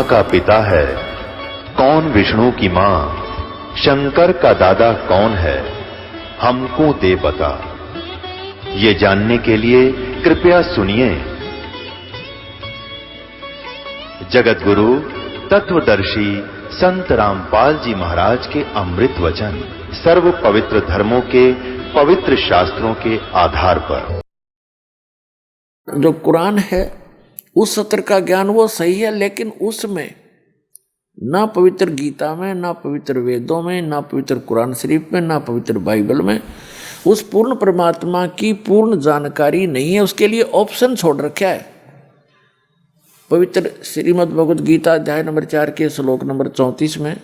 ब्रह्मा का पिता है, कौन विष्णु की मां, शंकर का दादा कौन है, हमको दे बता। ये जानने के लिए कृपया सुनिए। जगत गुरु तत्वदर्शी संत रामपाल जी महाराज के अमृत वचन सर्व पवित्र धर्मों के पवित्र शास्त्रों के आधार पर। जो कुरान है उस सत्र का ज्ञान वो सही है, लेकिन उसमें ना पवित्र गीता में, ना पवित्र वेदों में, ना पवित्र कुरान शरीफ में, ना पवित्र बाइबल में उस पूर्ण परमात्मा की पूर्ण जानकारी नहीं है। उसके लिए ऑप्शन छोड़ रखा है। पवित्र श्रीमद् भगवद गीता अध्याय नंबर 4 के श्लोक नंबर 34 में,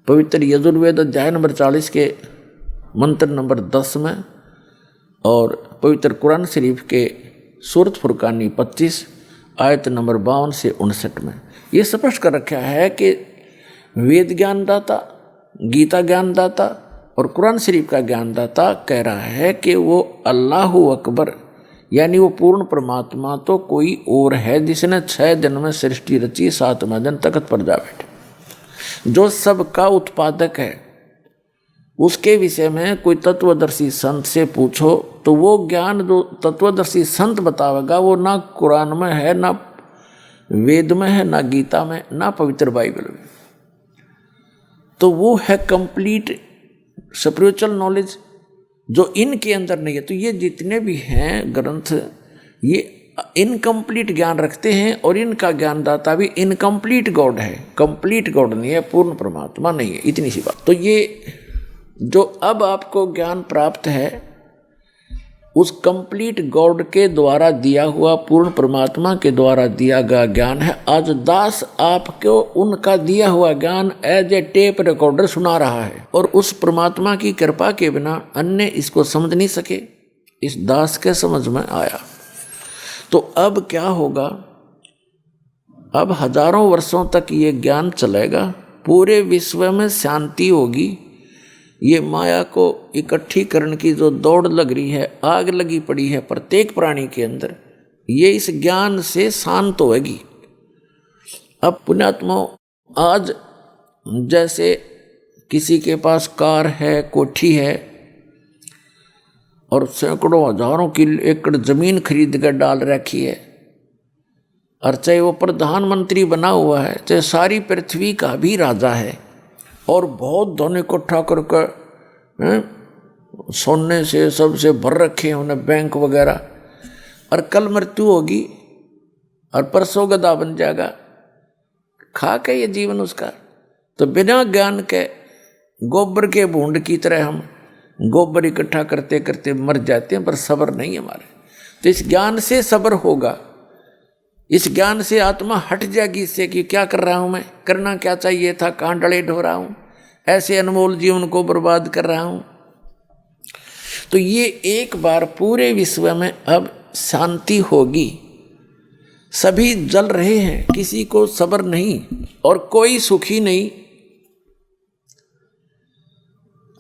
पवित्र यजुर्वेद अध्याय नंबर 40 के मंत्र नंबर 10 में और पवित्र कुरान शरीफ के सूरत फुरकानी 25 आयत नंबर 52 से 59 में ये स्पष्ट कर रखा है कि वेद ज्ञानदाता, गीता ज्ञानदाता और कुरान शरीफ का ज्ञानदाता कह रहा है कि वो अल्लाहु अकबर यानी वो पूर्ण परमात्मा तो कोई और है जिसने 6 दिन में सृष्टि रची, 7वें दिन तख्त पर जा बैठे, जो सबका उत्पादक है। उसके विषय में कोई तत्वदर्शी संत से पूछो तो वो ज्ञान जो तत्वदर्शी संत बतावेगा वो ना कुरान में है, ना वेद में है, ना गीता में, ना पवित्र बाइबल में। तो वो है कंप्लीट स्पिरिचुअल नॉलेज जो इनके अंदर नहीं है। तो ये जितने भी हैं ग्रंथ ये इनकम्प्लीट ज्ञान रखते हैं और इनका ज्ञानदाता भी इनकम्प्लीट गॉड है, कंप्लीट गॉड नहीं है, पूर्ण परमात्मा नहीं है। इतनी सी बात। तो ये जो अब आपको ज्ञान प्राप्त है उस कंप्लीट गॉड के द्वारा दिया हुआ, पूर्ण परमात्मा के द्वारा दिया गया ज्ञान है। आज दास आपको उनका दिया हुआ ज्ञान एज ए टेप रिकॉर्डर सुना रहा है और उस परमात्मा की कृपा के बिना अन्य इसको समझ नहीं सके। इस दास के समझ में आया। तो अब क्या होगा? अब हजारों वर्षों तक ये ज्ञान चलेगा, पूरे विश्व में शांति होगी। ये माया को इकट्ठी करने की जो दौड़ लग रही है, आग लगी पड़ी है प्रत्येक प्राणी के अंदर, ये इस ज्ञान से शांत होगी। अब पुण्यात्मा, आज जैसे किसी के पास कार है, कोठी है और सैकड़ों हजारों की एकड़ जमीन खरीद कर डाल रखी है, और चाहे वो प्रधानमंत्री बना हुआ है, चाहे सारी पृथ्वी का भी राजा है और बहुत धन इकट्ठा करके सोने से सबसे भर रखे हैं उन्हें बैंक वगैरह, और कल मृत्यु होगी और परसों गधा बन जाएगा, खा के ये जीवन उसका। तो बिना ज्ञान के गोबर के भूंड की तरह हम गोबर इकट्ठा करते करते मर जाते हैं, पर सब्र नहीं हमारे। तो इस ज्ञान से सब्र होगा। इस ज्ञान से आत्मा हट जाएगी इससे कि क्या कर रहा हूँ मैं, करना क्या चाहिए था, कहाँ डले ढो रहा हूँ, ऐसे अनमोल जीवन को बर्बाद कर रहा हूँ। तो ये एक बार पूरे विश्व में अब शांति होगी। सभी जल रहे हैं, किसी को सब्र नहीं और कोई सुखी नहीं।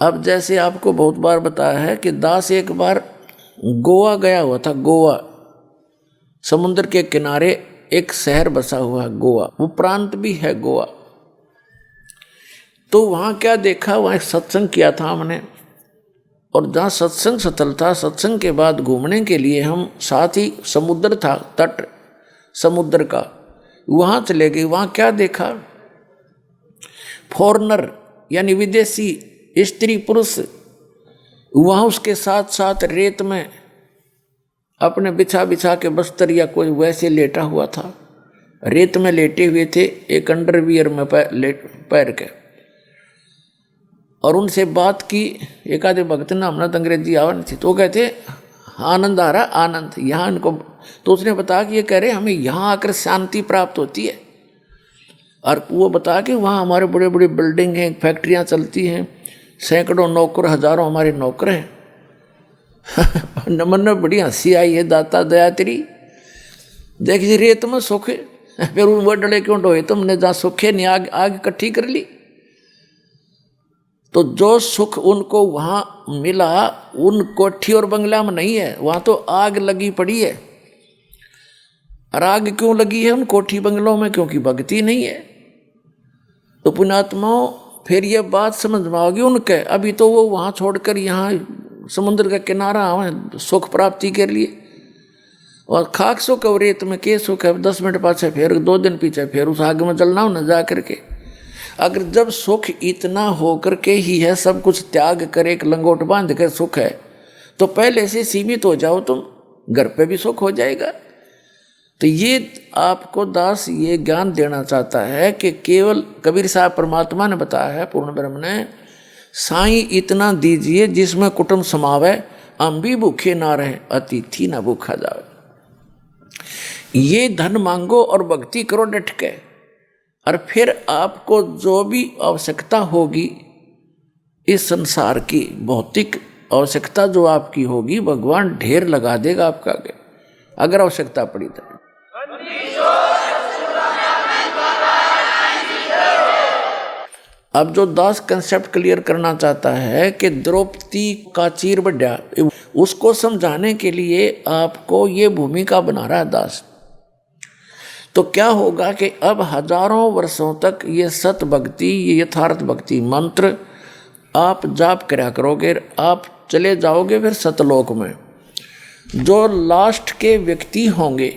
अब जैसे आपको बहुत बार बताया है कि दास एक बार गोवा गया हुआ था। गोवा समुद्र के किनारे एक शहर बसा हुआ है, गोवा, वो प्रांत भी है गोवा। तो वहाँ क्या देखा, वहाँ एक सत्संग किया था हमने, और जहाँ सत्संग स्थल था, सत्संग के बाद घूमने के लिए हम, साथ ही समुद्र था, तट समुद्र का, वहाँ चले गए। वहाँ क्या देखा, फॉरेनर यानी विदेशी स्त्री पुरुष वहाँ उसके साथ साथ रेत में अपने बिछा बिछा के बस्तर या कोई वैसे लेटा हुआ था, रेत में लेटे हुए थे, एक अंडरवियर में पैर के, और उनसे बात की। एक आधे भक्त ने, हमने तो अंग्रेजी आवा नहीं थी, तो कहते आनंद आ रहा, आनंद यहाँ इनको। तो उसने बताया कि ये कह रहे हमें यहाँ आकर शांति प्राप्त होती है, और वो बता कि वहाँ हमारे बड़े बड़े बिल्डिंग हैं, फैक्ट्रियाँ चलती हैं, सैकड़ों नौकर, हजारों हमारे नौकर हैं। नमन में बड़ी हंसी आई है, दाता दया तेरी, देखिए रेत में सुख फिर वो डले क्यों ढोए तुमने, जहाँ सुखे नहीं आग आग इकट्ठी कर ली। तो जो सुख उनको वहाँ मिला उन कोठी और बंगला में नहीं है, वहाँ तो आग लगी पड़ी है। और आग क्यों लगी है उन कोठी बंगलों में? क्योंकि भक्ति नहीं है। तो पुण्यात्माओं फिर ये बात समझ में आओगी उनके। अभी तो वो वहाँ छोड़कर यहाँ समुद्र का किनारा आवे सुख प्राप्ति के लिए, और खाक सुख और रेत में के सुख है। 10 मिनट पाछे फिर 2 दिन पीछे फिर उस आग में जलना हो न जा करके। अगर जब सुख इतना हो करके ही है, सब कुछ त्याग कर एक लंगोट बांध कर सुख है, तो पहले से सीमित हो जाओ तुम, घर पे भी सुख हो जाएगा। तो ये आपको दास ये ज्ञान देना चाहता है कि केवल कबीर साहब परमात्मा ने बताया है, पूर्ण ब्रह्म ने, साईं इतना दीजिए जिसमें कुटुंब समावे, हम भी भूखे ना रहे, अतिथि ना भूखा जावे। ये धन मांगो और भक्ति करो डट के, और फिर आपको जो भी आवश्यकता होगी इस संसार की भौतिक आवश्यकता जो आपकी होगी, भगवान ढेर लगा देगा आपका आगे, अगर आवश्यकता पड़ी तो। अब जो दास कंसेप्ट क्लियर करना चाहता है कि द्रौपदी का चीर बढ़ा, उसको समझाने के लिए आपको ये भूमिका बना रहा है दास। तो क्या होगा कि अब हजारों वर्षों तक ये सत भक्ति, ये यथार्थ भक्ति मंत्र आप जाप करा करोगे, आप चले जाओगे फिर सतलोक में। जो लास्ट के व्यक्ति होंगे,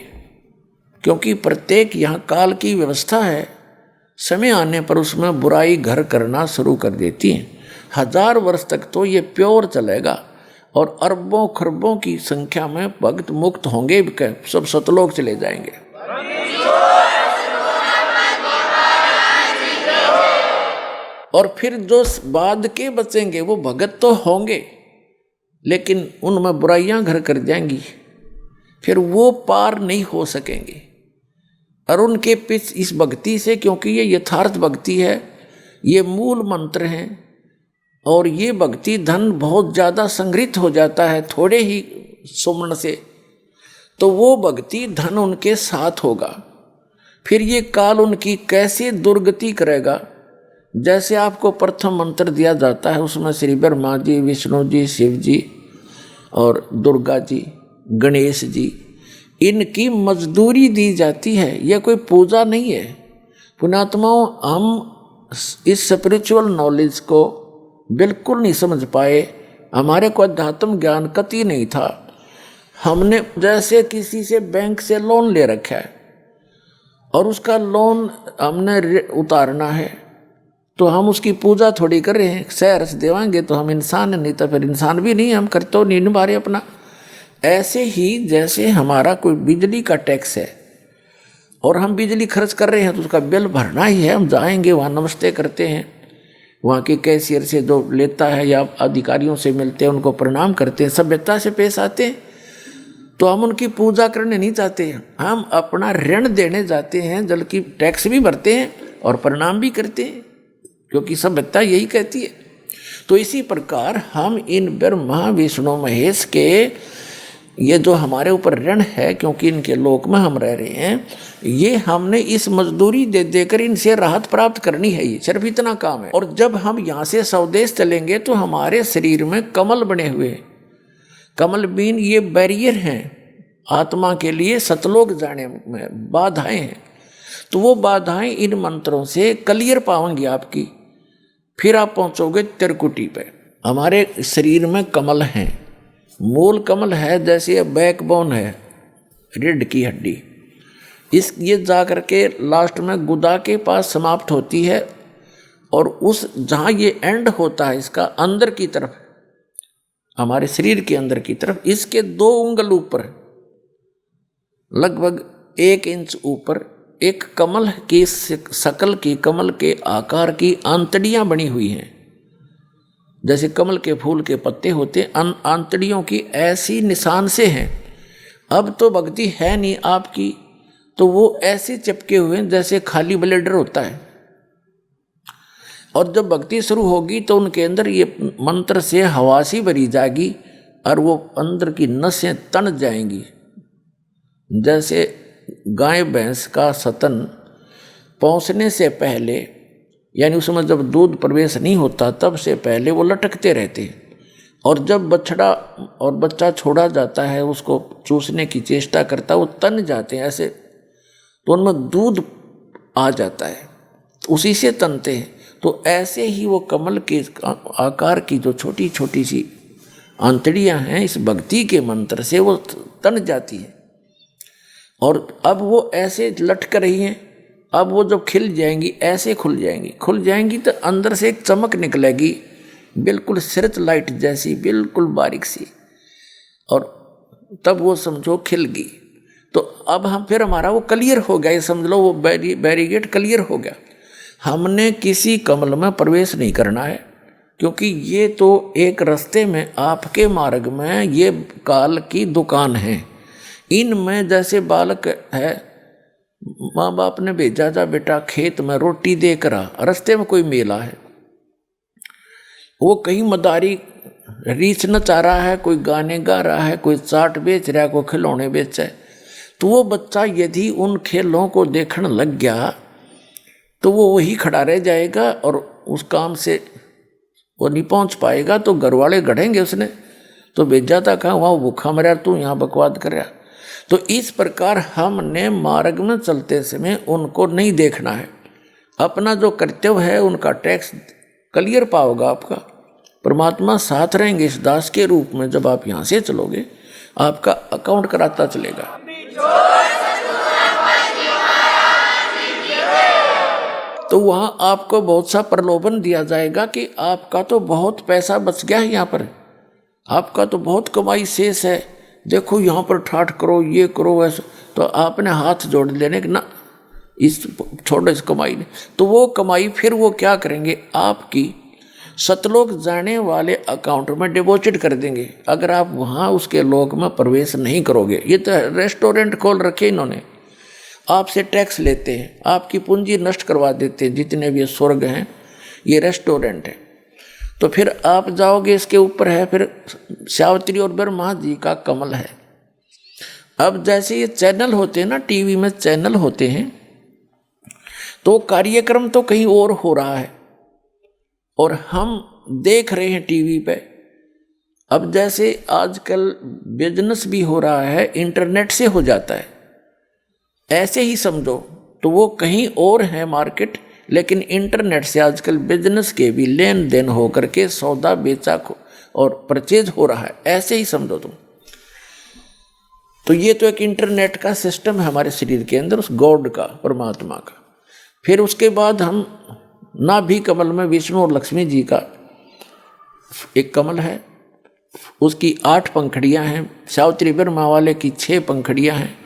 क्योंकि प्रत्येक यहाँ काल की व्यवस्था है, समय आने पर उसमें बुराई घर करना शुरू कर देती है। 1000 वर्ष तक तो ये प्योर चलेगा, और अरबों खरबों की संख्या में भक्त मुक्त होंगे, सब सतलोक चले जाएंगे। और फिर जो बाद के बचेंगे वो भगत तो होंगे, लेकिन उनमें बुराइयां घर कर जाएंगी, फिर वो पार नहीं हो सकेंगे। और उनके पीछे इस भक्ति से, क्योंकि ये यथार्थ भक्ति है, ये मूल मंत्र हैं, और ये भक्ति धन बहुत ज़्यादा संग्रहित हो जाता है थोड़े ही सुमरण से, तो वो भक्ति धन उनके साथ होगा। फिर ये काल उनकी कैसे दुर्गति करेगा, जैसे आपको प्रथम मंत्र दिया जाता है, उसमें श्री ब्रह्मा जी, विष्णु जी, शिव जी और दुर्गा जी, गणेश जी, इनकी मजदूरी दी जाती है। यह कोई पूजा नहीं है। पुण्यात्माओं, हम इस स्पिरिचुअल नॉलेज को बिल्कुल नहीं समझ पाए, हमारे को अध्यात्म ज्ञान कति नहीं था। हमने जैसे किसी से बैंक से लोन ले रखा है और उसका लोन हमने उतारना है, तो हम उसकी पूजा थोड़ी कर रहे हैं। सहर्ष देवांगे तो हम इंसान नहीं, तो फिर इंसान भी नहीं, हम करते नहीं निभा रहे अपना। ऐसे ही जैसे हमारा कोई बिजली का टैक्स है और हम बिजली खर्च कर रहे हैं, तो उसका बिल भरना ही है। हम जाएंगे वहाँ नमस्ते करते हैं, वहाँ के कैशियर से जो लेता है या अधिकारियों से मिलते हैं, उनको प्रणाम करते हैं, सभ्यता से पेश आते हैं। तो हम उनकी पूजा करने नहीं चाहते हैं, हम अपना ऋण देने जाते हैं, बल्कि टैक्स भी भरते हैं और प्रणाम भी करते हैं, क्योंकि सभ्यता यही कहती है। तो इसी प्रकार हम इन ब्रह्मा विष्णु महेश के ये जो हमारे ऊपर ऋण है, क्योंकि इनके लोक में हम रह रहे हैं, ये हमने इस मजदूरी दे देकर इनसे राहत प्राप्त करनी है। ये सिर्फ इतना काम है। और जब हम यहाँ से स्वदेश चलेंगे तो हमारे शरीर में कमल बने हुए, कमल बीन ये बैरियर हैं आत्मा के लिए सतलोक जाने में, बाधाएं हैं। तो वो बाधाएं इन मंत्रों से क्लियर पाएंगी आपकी, फिर आप पहुंचोगे त्रिकुटी पे। हमारे शरीर में कमल हैं, मूल कमल है, जैसे बैकबोन है रीढ़ की हड्डी, इस ये जा करके लास्ट में गुदा के पास समाप्त होती है, और उस जहाँ ये एंड होता है इसका अंदर की तरफ, हमारे शरीर के अंदर की तरफ, इसके 2 उंगल ऊपर, लगभग 1 इंच ऊपर, एक कमल की शकल की, कमल के आकार की आंतड़ियाँ बनी हुई हैं। जैसे कमल के फूल के पत्ते होते, आंतड़ियों की ऐसी निशान से हैं। अब तो भक्ति है नहीं आपकी, तो वो ऐसे चिपके हुए हैं जैसे खाली ब्लेडर होता है। और जब भक्ति शुरू होगी तो उनके अंदर ये मंत्र से हवासी भरी जाएगी, और वो अंदर की नसें तन जाएंगी। जैसे गाय भैंस का सतन पहुँचने से पहले, यानी उसमें जब दूध प्रवेश नहीं होता तब से पहले वो लटकते रहते हैं, और जब बछड़ा और बच्चा छोड़ा जाता है, उसको चूसने की चेष्टा करता है, वो तन जाते हैं, ऐसे तो उनमें दूध आ जाता है, तो उसी से तनते हैं। तो ऐसे ही वो कमल के आकार की जो छोटी छोटी सी आंतड़ियाँ हैं, इस भक्ति के मंत्र से वो तन जाती है। और अब वो ऐसे लटक रही हैं, अब वो जब खिल जाएंगी ऐसे खुल जाएंगी तो अंदर से एक चमक निकलेगी, बिल्कुल सर्च लाइट जैसी, बिल्कुल बारीक सी, और तब वो समझो खिल गई। तो अब हम फिर हमारा वो क्लियर हो गया, ये समझ लो वो बैरिगेट क्लियर हो गया। हमने किसी कमल में प्रवेश नहीं करना है, क्योंकि ये तो एक रास्ते में आपके मार्ग में ये काल की दुकान है। इनमें जैसे बालक है, माँ बाप ने भेजा जा बेटा खेत में रोटी देकर आ, रास्ते में कोई मेला है, वो कहीं मदारी रीछना चाह रहा है, कोई गाने गा रहा है, कोई चाट बेच रहा है, कोई खिलौने बेच है, तो वो बच्चा यदि उन खेलों को देखने लग गया तो वो वही खड़ा रह जाएगा और उस काम से वो नहीं पहुंच पाएगा। तो घर वाले गढ़ेंगे उसने, तो भेजा था कहाँ, वहाँ भूखा मरा, तू यहाँ बकवाद कर रहा। तो इस प्रकार हमने मार्ग में चलते समय उनको नहीं देखना है, अपना जो कर्तव्य है उनका टैक्स क्लियर पाओगा आपका। परमात्मा साथ रहेंगे इस दास के रूप में। जब आप यहाँ से चलोगे आपका अकाउंट कराता चलेगा। तो वहाँ आपको बहुत सा प्रलोभन दिया जाएगा कि आपका तो बहुत पैसा बच गया है, यहाँ पर आपका तो बहुत कमाई शेष है, देखो यहाँ पर ठाठ करो, ये करो, ऐसा। तो आपने हाथ जोड़ लेने कि ना इस छोटे से कमाई ने, तो वो कमाई फिर वो क्या करेंगे, आपकी सतलोक जाने वाले अकाउंट में डिपॉजिट कर देंगे, अगर आप वहाँ उसके लोक में प्रवेश नहीं करोगे। ये तो रेस्टोरेंट खोल रखे इन्होंने, आपसे टैक्स लेते हैं, आपकी पूंजी नष्ट करवा देते हैं। जितने भी स्वर्ग हैं ये रेस्टोरेंट है। तो फिर आप जाओगे, इसके ऊपर है फिर सावित्री और ब्रह्मा जी का कमल है। अब जैसे ये चैनल होते हैं ना, टीवी में चैनल होते हैं, तो कार्यक्रम तो कहीं और हो रहा है और हम देख रहे हैं टीवी पे। अब जैसे आजकल बिजनेस भी हो रहा है, इंटरनेट से हो जाता है, ऐसे ही समझो। तो वो कहीं और है मार्केट, लेकिन इंटरनेट से आजकल बिजनेस के भी लेन देन हो करके सौदा बेचा और परचेज हो रहा है, ऐसे ही समझो तुम। तो ये तो एक इंटरनेट का सिस्टम है हमारे शरीर के अंदर, उस गॉड का, परमात्मा का। फिर उसके बाद हम नाभि कमल में विष्णु और लक्ष्मी जी का एक कमल है, उसकी 8 पंखड़ियां हैं, सावित्री ब्रह्मा वाले की 6 पंखड़ियां हैं।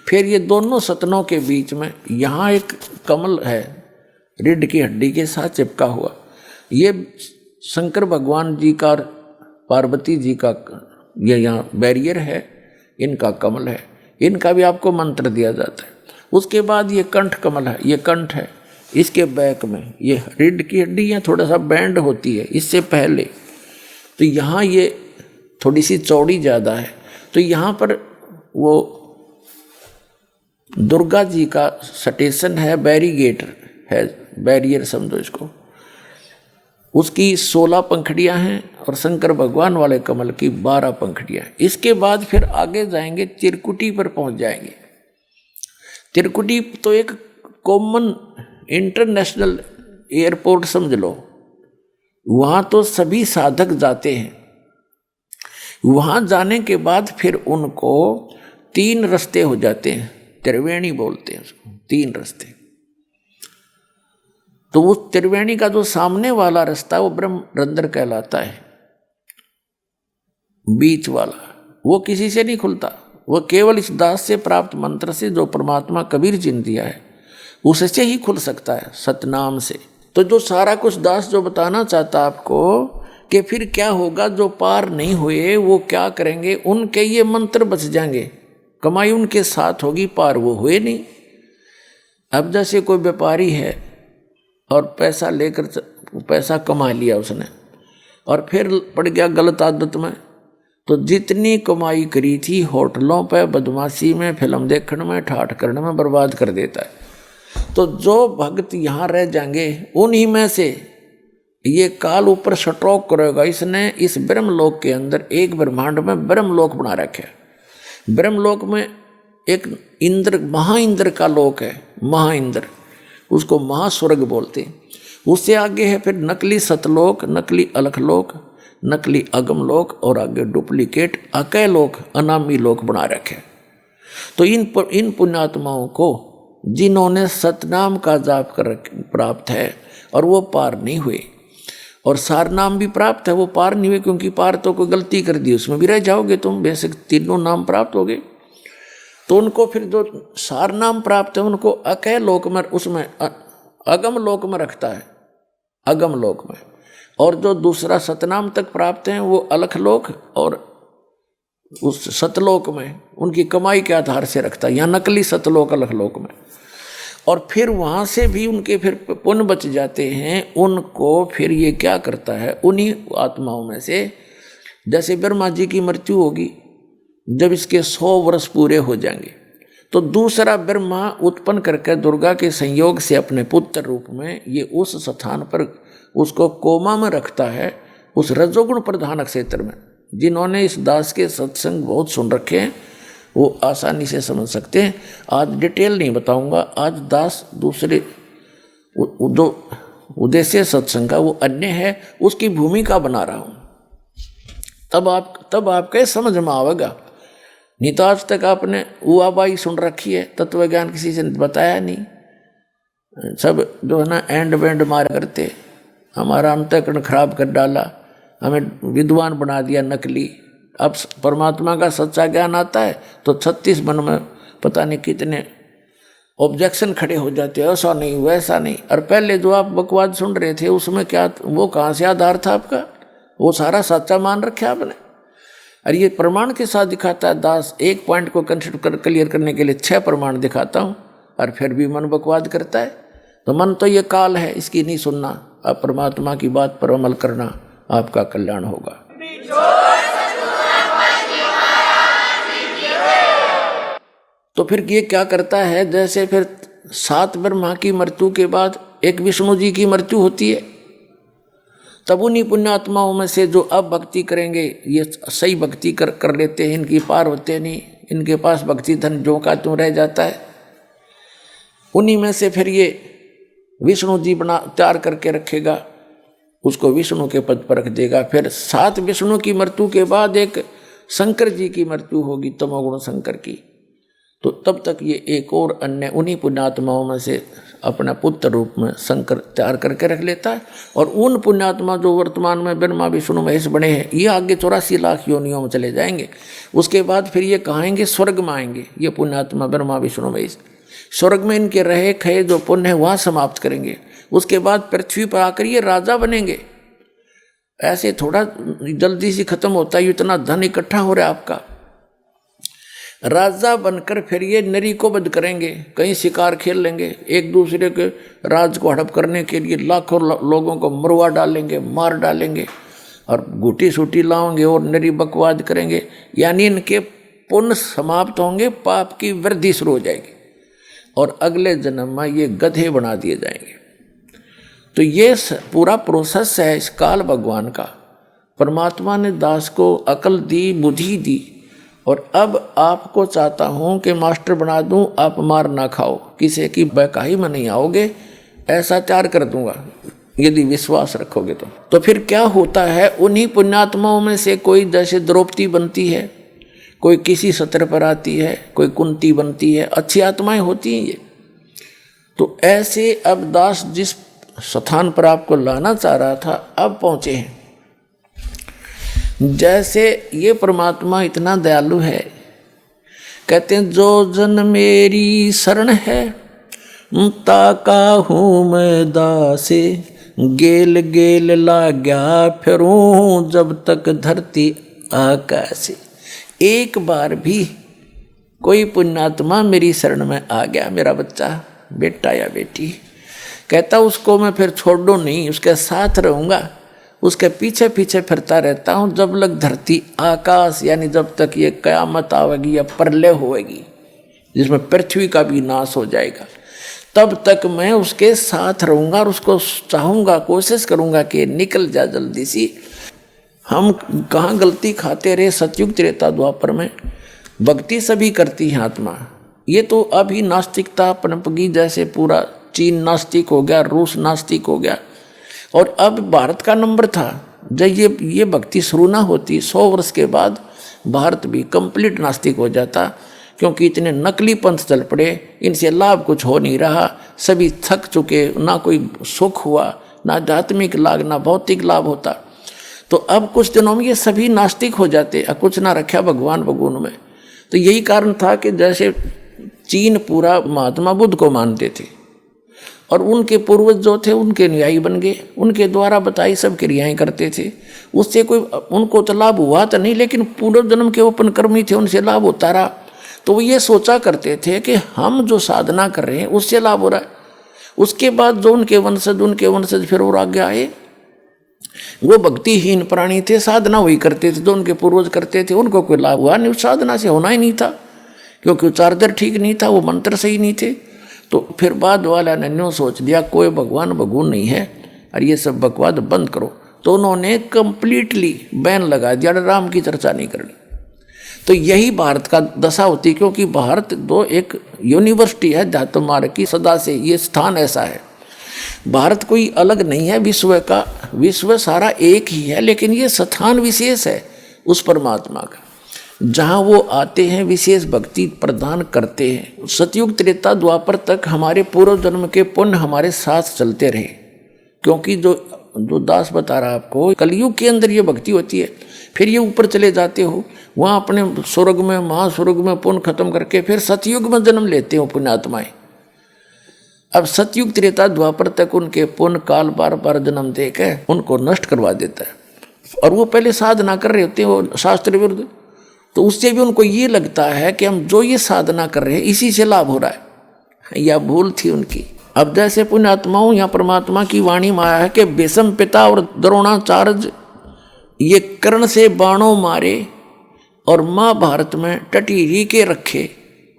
फिर ये दोनों सतनों के बीच में यहाँ एक कमल है, रीढ़ की हड्डी के साथ चिपका हुआ। ये शंकर भगवान जी का, पार्वती जी का ये यहाँ बैरियर है, इनका कमल है, इनका भी आपको मंत्र दिया जाता है। उसके बाद ये कंठ कमल है, ये कंठ है, इसके बैक में ये रीढ़ की हड्डी यहाँ थोड़ा सा बैंड होती है इससे पहले, तो यहाँ ये थोड़ी सी चौड़ी ज़्यादा है। तो यहाँ पर वो दुर्गा जी का स्टेशन है, बैरिगेटर है, बैरियर समझो इसको। उसकी 16 पंखड़ियाँ हैं और शंकर भगवान वाले कमल की 12 पंखड़ियाँ हैं। इसके बाद फिर आगे जाएंगे, त्रिकुटी पर पहुँच जाएंगे। त्रिकुटी तो एक कॉमन इंटरनेशनल एयरपोर्ट समझ लो, वहाँ तो सभी साधक जाते हैं। वहाँ जाने के बाद फिर उनको 3 रास्ते हो जाते हैं, त्रिवेणी बोलते हैं उसको, 3 रास्ते। तो उस त्रिवेणी का जो सामने वाला रास्ता वो ब्रह्म रंध्र कहलाता है, बीच वाला वो किसी से नहीं खुलता, वो केवल इस दास से प्राप्त मंत्र से, जो परमात्मा कबीर जी ने दिया है, उससे ही खुल सकता है, सतनाम से। तो जो सारा कुछ दास जो बताना चाहता आपको कि फिर क्या होगा, जो पार नहीं हुए वो क्या करेंगे, उनके ये मंत्र बच जाएंगे, कमाई उनके साथ होगी, पार वो हुए नहीं। अब जैसे कोई व्यापारी है और पैसा लेकर पैसा कमा लिया उसने और फिर पड़ गया गलत आदत में, तो जितनी कमाई करी थी होटलों पे, बदमाशी में, फिल्म देखने में, ठाठ करने में बर्बाद कर देता है। तो जो भक्त यहाँ रह जाएंगे उन्हीं में से ये काल ऊपर स्ट्रोक करेगा। इसने इस ब्रह्मलोक के अंदर एक ब्रह्मांड में ब्रह्मलोक बना रखा है। ब्रह्मलोक में एक इंद्र, महाइंद्र का लोक है, महाइंद्र, उसको महास्वर्ग बोलते हैं। उससे आगे है फिर नकली सतलोक, नकली अलखलोक, नकली अगमलोक और आगे डुप्लीकेट अकय लोक, अनामी लोक बना रखे। तो इन पुण्यात्माओं को जिन्होंने सतनाम का जाप कर प्राप्त है और वो पार नहीं हुए, और सार नाम भी प्राप्त है, वो पार नहीं हुए, क्योंकि पार तो कोई गलती कर दी उसमें भी रह जाओगे तुम, बेशक तीनों नाम प्राप्त हो गए। तो उनको फिर जो सार नाम प्राप्त है उनको अकय लोक में, उसमें अगम लोक में रखता है, अगम लोक में। और जो दूसरा सतनाम तक प्राप्त हैं वो अलख लोक और उस सतलोक में उनकी कमाई के आधार से रखता है, यहाँ नकली सतलोक अलख लोक में। और फिर वहाँ से भी उनके फिर पुण्य बच जाते हैं, उनको फिर ये क्या करता है, उन्हीं आत्माओं में से, जैसे ब्रह्मा जी की मृत्यु होगी जब इसके 100 वर्ष पूरे हो जाएंगे, तो दूसरा ब्रह्मा उत्पन्न करके दुर्गा के संयोग से अपने पुत्र रूप में ये उस स्थान पर उसको कोमा में रखता है, उस रजोगुण प्रधान क्षेत्र में। जिन्होंने इस दास के सत्संग बहुत सुन रखे हैं वो आसानी से समझ सकते हैं। आज डिटेल नहीं बताऊंगा, आज दास दूसरे जो उद्देश्य सत्संग का वो अन्य है, उसकी भूमिका बना रहा हूँ। तब आपके समझ में आवेगा। नहीं तो आज तक आपने उआबाई सुन रखी है, तत्व ज्ञान किसी से बताया नहीं, सब जो है ना एंड वेंड मार करते, हमारा अंतःकरण खराब कर डाला, हमें विद्वान बना दिया नकली। अब परमात्मा का सच्चा ज्ञान आता है तो 36 मन में पता नहीं कितने ऑब्जेक्शन खड़े हो जाते हैं, ऐसा नहीं वैसा नहीं। और पहले जो आप बकवाद सुन रहे थे उसमें क्या, वो कहाँ से आधार था आपका, वो सारा सच्चा मान रखा आपने। और ये प्रमाण के साथ दिखाता है दास, एक पॉइंट को कंसिडर क्लियर करने के लिए 6 प्रमाण दिखाता हूँ, और फिर भी मन बकवाद करता है। तो मन तो ये काल है, इसकी नहीं सुनना, अब परमात्मा की बात पर अमल करना, आपका कल्याण होगा। तो फिर ये क्या करता है, जैसे फिर 7 ब्रह्मा की मृत्यु के बाद एक विष्णु जी की मृत्यु होती है, तब उन्हीं पुण्यात्माओं में से जो अब भक्ति करेंगे, ये सही भक्ति कर लेते हैं, इनकी पार होते नहीं, इनके पास भक्ति धन जो का त्यों रह जाता है, उन्हीं में से फिर ये विष्णु जी बना तैयार करके रखेगा, उसको विष्णु के पद पर रख देगा। फिर 7 विष्णु की मृत्यु के बाद एक शंकर जी की मृत्यु होगी, तमोगुण शंकर की। तो तब तक ये एक और अन्य उन्हीं पुण्यात्माओं में से अपना पुत्र रूप में शंकर तैयार करके रख लेता है। और उन पुण्यात्मा जो वर्तमान में ब्रह्मा विष्णु महेश बने हैं, ये आगे 84 लाख योनियों में चले जाएंगे। उसके बाद फिर ये कहाएंगे स्वर्ग में आएंगे, ये पुण्यात्मा ब्रह्मा विष्णु महेश स्वर्ग में इनके रहे खये जो पुण्य है वहाँ समाप्त करेंगे। उसके बाद पृथ्वी पर आकर ये राजा बनेंगे। ऐसे थोड़ा जल्दी से खत्म होता है, इतना धन इकट्ठा हो रहा है आपका। राजा बनकर फिर ये नरी को वध करेंगे, कहीं शिकार खेल लेंगे, एक दूसरे के राज को हड़प करने के लिए लाखों लोगों को मरवा डालेंगे, मार डालेंगे, और गुटी सूटी लाओगे और नरी बकवाद करेंगे। यानी इनके पुण्य समाप्त होंगे, पाप की वृद्धि शुरू हो जाएगी, और अगले जन्म में ये गधे बना दिए जाएंगे। तो ये पूरा प्रोसेस है इस काल भगवान का। परमात्मा ने दास को अकल दी, बुद्धि दी, और अब आपको चाहता हूँ कि मास्टर बना दूँ, आप मार ना खाओ, किसी की बहकाई में नहीं आओगे, ऐसा तैयार कर दूंगा यदि विश्वास रखोगे तो फिर क्या होता है, उन्हीं पुण्यात्माओं में से कोई जैसे द्रौपदी बनती है, कोई किसी सत्र पर आती है, कोई कुंती बनती है, अच्छी आत्माएं होती हैं ये। तो ऐसे अब दास जिस स्थान पर आपको लाना चाह रहा था अब पहुँचे हैं। जैसे ये परमात्मा इतना दयालु है, कहते हैं जो जन मेरी शरण है ताका हूँ मैं दासे, गेल गेल लाग्या फिरूं जब तक धरती आकाशे। एक बार भी कोई पुण्यात्मा मेरी शरण में आ गया, मेरा बच्चा बेटा या बेटी, कहता उसको मैं फिर छोड़ दूँ नहीं, उसके साथ रहूँगा, उसके पीछे पीछे फिरता रहता हूँ जब लग धरती आकाश, यानी जब तक ये कयामत आवेगी या प्रलय होएगी जिसमें पृथ्वी का भी नाश हो जाएगा, तब तक मैं उसके साथ रहूँगा और उसको चाहूँगा, कोशिश करूँगा कि निकल जा जल्दी सी। हम कहाँ गलती खाते रहे, सतयुग त्रेता द्वापर में भक्ति सभी करती हैं आत्मा, ये तो अभी नास्तिकता पनपगी, जैसे पूरा चीन नास्तिक हो गया, रूस नास्तिक हो गया। और अब भारत का नंबर था, जब ये भक्ति शुरू ना होती 100 वर्ष के बाद भारत भी कंप्लीट नास्तिक हो जाता, क्योंकि इतने नकली पंथ चल पड़े, इनसे लाभ कुछ हो नहीं रहा, सभी थक चुके, ना कोई सुख हुआ, ना आध्यात्मिक लाभ ना भौतिक लाभ होता। तो अब कुछ दिनों में ये सभी नास्तिक हो जाते, कुछ ना रखा भगवान भगवान में। तो यही कारण था कि जैसे चीन पूरा महात्मा बुद्ध को मानते थे और उनके पूर्वज जो थे उनके न्यायी बन गए, उनके द्वारा बताई सब क्रियाएं करते थे, उससे कोई उनको तो लाभ हुआ तो नहीं, लेकिन पूर्व जन्म के ओपन कर्मी थे, उनसे लाभ होता रहा। तो वो ये सोचा करते थे कि हम जो साधना कर रहे हैं उससे लाभ हो रहा है। उसके बाद जो उनके वंशज फिर और आगे आए, वो भक्तिहीन प्राणी थे, साधना वही करते थे जो उनके पूर्वज करते थे, उनको कोई लाभ हुआ नहीं, उस साधना से होना ही नहीं था, क्योंकि उच्चारण ठीक नहीं था, वो मंत्र सही नहीं थे। तो फिर बाद वाला ने न्यों सोच दिया कोई भगवान भगवान नहीं है और ये सब बकवाद बंद करो। तो उन्होंने कंप्लीटली बैन लगा दिया, राम की चर्चा नहीं करनी। तो यही भारत का दशा होती, क्योंकि भारत दो एक यूनिवर्सिटी है अध्यात्म मार्ग की, सदा से ये स्थान ऐसा है। भारत कोई अलग नहीं है विश्व का, विश्व सारा एक ही है, लेकिन ये स्थान विशेष है उस परमात्मा का, जहाँ वो आते हैं, विशेष भक्ति प्रदान करते हैं। सतयुग त्रेता द्वापर तक हमारे पूर्व जन्म के पुण्य हमारे साथ चलते रहे, क्योंकि जो दास बता रहा आपको, कलयुग के अंदर ये भक्ति होती है, फिर ये ऊपर चले जाते हो, वहाँ अपने स्वर्ग में महास्वर्ग में पुण्य खत्म करके फिर सतयुग में जन्म लेते हो पुण्यात्माएं। अब सतयुग त्रेता द्वापर तक उनके पुण्य काल बार बार जन्म देकर उनको नष्ट करवा देता है, और वो पहले साधना कर रहे होते हैं वो शास्त्र विरुद्ध। तो उससे भी उनको ये लगता है कि हम जो ये साधना कर रहे हैं इसी से लाभ हो रहा है, या भूल थी उनकी। अब जैसे पुण्यात्माओं, यहाँ परमात्मा की वाणी में आया है कि बेसम पिता और द्रोणाचार्य ये कर्ण से बाणों मारे और महाभारत में टटीरी के रखे,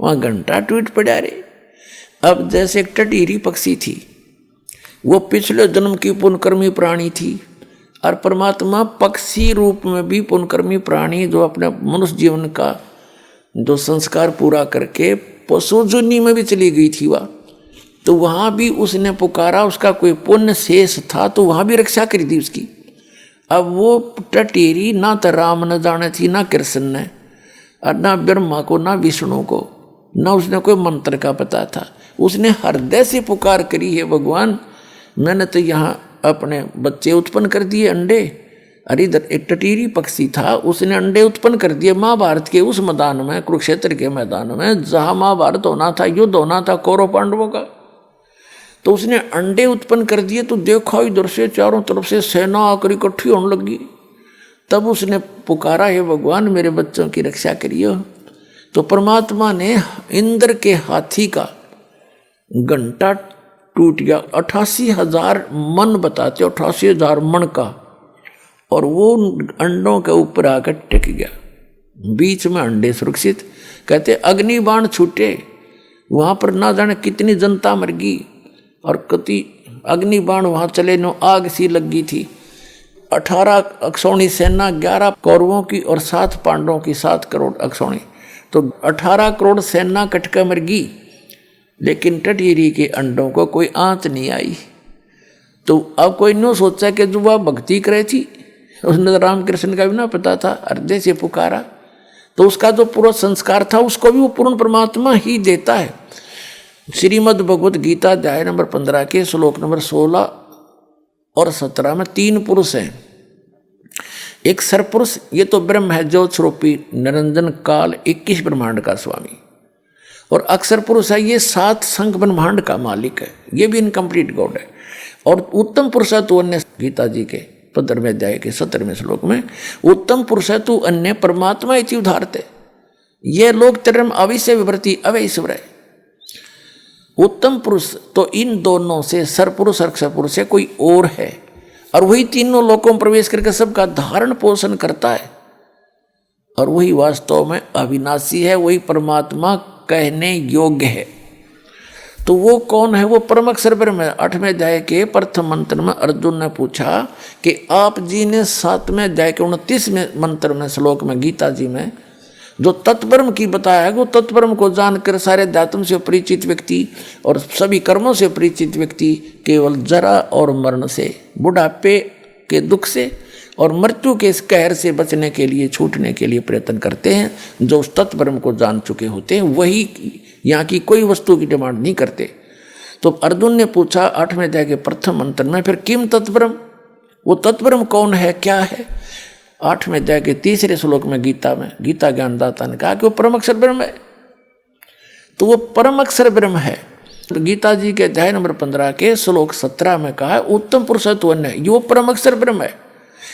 वहाँ घंटा टूट पड़ा रे। अब जैसे एक टटीरी पक्षी थी, वो पिछले जन्म की पुण्यकर्मी प्राणी थी, और परमात्मा पक्षी रूप में भी पुण्यकर्मी प्राणी जो अपने मनुष्य जीवन का जो संस्कार पूरा करके पशु जुनी में भी चली गई थी वह, तो वहाँ भी उसने पुकारा, उसका कोई पुण्य शेष था तो वहाँ भी रक्षा कर दी उसकी। अब वो टटेरी ना तो राम न जाने थी, ना कृष्ण ने, और ना ब्रह्मा को, ना विष्णु को, ना उसने कोई मंत्र का पता था। उसने हृदय से पुकार करी है, भगवान मैंने तो यहाँ अपने बच्चे उत्पन्न कर दिए, अंडे। अरे इधर एक टटीरी पक्षी था, उसने अंडे उत्पन्न कर दिए महाभारत के उस मैदान में, कुरुक्षेत्र के मैदान में, जहाँ महाभारत होना था, युद्ध होना था कौरव पांडवों का। तो उसने अंडे उत्पन्न कर दिए, तो देखा इधर से चारों तरफ से सेना आकर इकट्ठी होने लगी। तब उसने पुकारा, हे भगवान मेरे बच्चों की रक्षा करिए। तो परमात्मा ने इंद्र के हाथी का घंटा टूट गया, 88,000 मन बताते, 88,000 मन का, और वो अंडों के ऊपर आकर टिक गया, बीच में अंडे सुरक्षित। कहते अग्निबाण छूटे, वहाँ पर ना जाने कितनी जनता मर गई, और कति अग्निबाण वहाँ चले, नो आग सी लगी थी। 18 अक्षौणी सेना, 11 कौरवों की और 7 पांडवों की, 7 करोड़ अक्षौणी, तो 18 करोड़ सेना कटकर मर गई, लेकिन टटीरी के अंडों को कोई आंच नहीं आई। तो अब कोई न्यू सोचा कि जो वह भक्ति करे थी, उसने रामकृष्ण का भी ना पता था, हृदय से पुकारा, तो उसका जो पूरा संस्कार था उसको भी वो पूर्ण परमात्मा ही देता है। श्रीमद् भगवत गीता अध्याय नंबर 15 के श्लोक नंबर 16 और 17 में 3 पुरुष हैं। एक सरपुरुष, ये तो ब्रह्म है जो स्वरूपी निरंजन काल 21 ब्रह्मांड का स्वामी, और अक्षर पुरुष है, ये 7 संख ब्रह्मांड का मालिक है, ये भी इनकम्प्लीट गॉड है। और उत्तम पुरुष है तू अन्य, गीता जी के 15वें अध्याय के 17वें श्लोक में, उत्तम पुरुष है तू अन्य परमात्मा इति उदाहरते, ये लोग तेरम अविश्य विवृत्ति अवैश्वर है। उत्तम पुरुष तो इन दोनों से सरपुरुष अक्षर पुरुष है कोई और है, और वही तीनों लोकों में प्रवेश करके सबका धारण पोषण करता है, और वही वास्तव में अविनाशी है, वही परमात्मा कहने योग्य है। तो वो कौन है? वो परम अक्षर ब्रह्म है। 8वें अध्याय के प्रथम मंत्र में अर्जुन ने पूछा कि आप जी ने 7वें अध्याय के 29वें मंत्र में श्लोक में गीता जी में जो तत्परम की बताया है वो तत्परम को जानकर सारे अध्यात्म से परिचित व्यक्ति और सभी कर्मों से परिचित व्यक्ति केवल जरा और मरण से, बुढ़ापे के दुख से और मृत्यु के इस कहर से बचने के लिए, छूटने के लिए प्रयत्न करते हैं। जो उस तत्परम को जान चुके होते हैं वही यहाँ की कोई वस्तु की डिमांड नहीं करते। तो अर्जुन ने पूछा 8वें अध्याय के प्रथम मंत्र में, फिर किम तत्परम, वो तत्परम कौन है, क्या है? 8वें अध्याय के 3रे श्लोक में गीता ज्ञानदाता ने कहा कि वो परम अक्षर ब्रह्म है। तो वो परम अक्षर ब्रह्म है। तो गीता जी के अध्याय नंबर 15 के श्लोक 17 में कहा है उत्तम पुरुषत्व है, ये वो परम अक्षर ब्रह्म है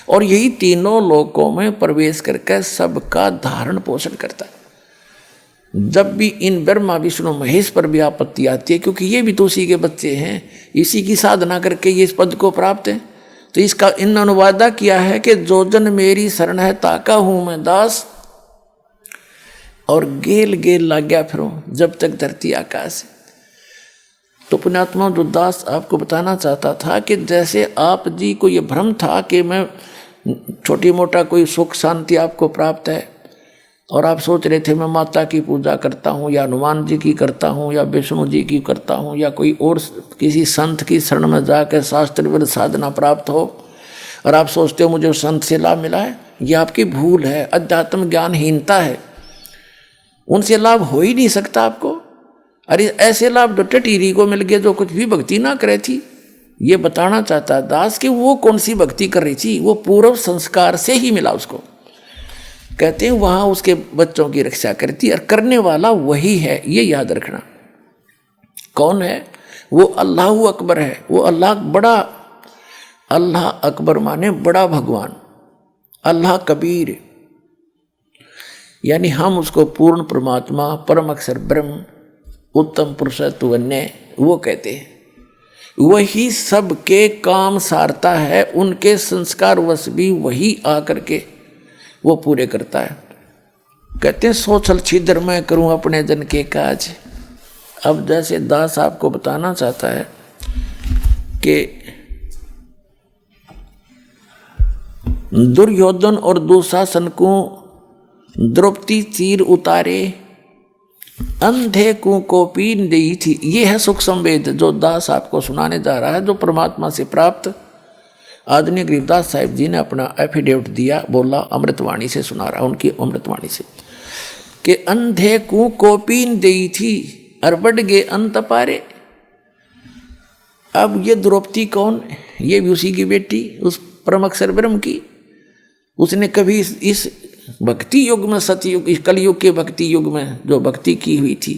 और यही तीनों लोकों में प्रवेश करके सबका धारण पोषण करता है। जब भी इन ब्रह्मा विष्णु महेश पर भी आपत्ति आती है, क्योंकि ये भी तो उसी के बच्चे हैं, इसी की साधना करके ये इस पद को प्राप्त है, तो इसका इन अनुवादा किया है कि जो जन मेरी शरण है ताका हूं मैं दास, और गेल गेल लाग गया फिरो जब तक धरती आकाश है। तो पुण्यात्मा जो दास आपको बताना चाहता था कि जैसे आप जी को ये भ्रम था कि मैं छोटी मोटा कोई सुख शांति आपको प्राप्त है और आप सोच रहे थे मैं माता की पूजा करता हूँ या हनुमान जी की करता हूँ या विष्णु जी की करता हूँ या कोई और किसी संत की शरण में जाकर शास्त्र विरुद्ध साधना प्राप्त हो, और आप सोचते हो मुझे संत से लाभ मिला है, ये आपकी भूल है, अध्यात्म ज्ञानहीनता है। उनसे लाभ हो ही नहीं सकता आपको। अरे ऐसे लाभ तो टटीरी को मिल गए जो कुछ भी भक्ति ना करे थी। ये बताना चाहता दास कि वो कौन सी भक्ति कर रही थी, वो पूर्व संस्कार से ही मिला उसको। कहते हैं वहां उसके बच्चों की रक्षा करती और करने वाला वही है, ये याद रखना। कौन है वो? अल्लाह अकबर है। वो अल्लाह बड़ा, अल्लाह अकबर माने बड़ा भगवान, अल्लाह कबीर, यानी हम उसको पूर्ण परमात्मा, परम अक्षर ब्रह्म, उत्तम पुरुषत्व अन्य वो कहते हैं। वही सबके काम सारता है, उनके संस्कार वश भी वही आकर के वो पूरे करता है। कहते हैं सोचल छिद्र मैं करूं अपने जन के काज। अब जैसे दास आपको बताना चाहता है कि दुर्योधन और दुशासन को द्रौपदी तीर उतारे, अंधे को कोपीन दी थी। ये है सुख संवेद जो दास आपको सुनाने जा रहा है, जो परमात्मा से प्राप्त। आदरणीय गरीबदास साहिब जी ने अपना एफिडेविट दिया, बोला अमृतवाणी से सुना रहा, उनकी अमृतवाणी से, कि अंधे को कोपीन दी थी और बढ़ गए अंत पारे। अब ये द्रौपदी कौन? ये भी उसी की बेटी, उस परम अक्षर ब्रह्म की। उसने कभी इस भक्ति युग में, सतयुग, इस कलयुग के भक्ति युग में जो भक्ति की हुई थी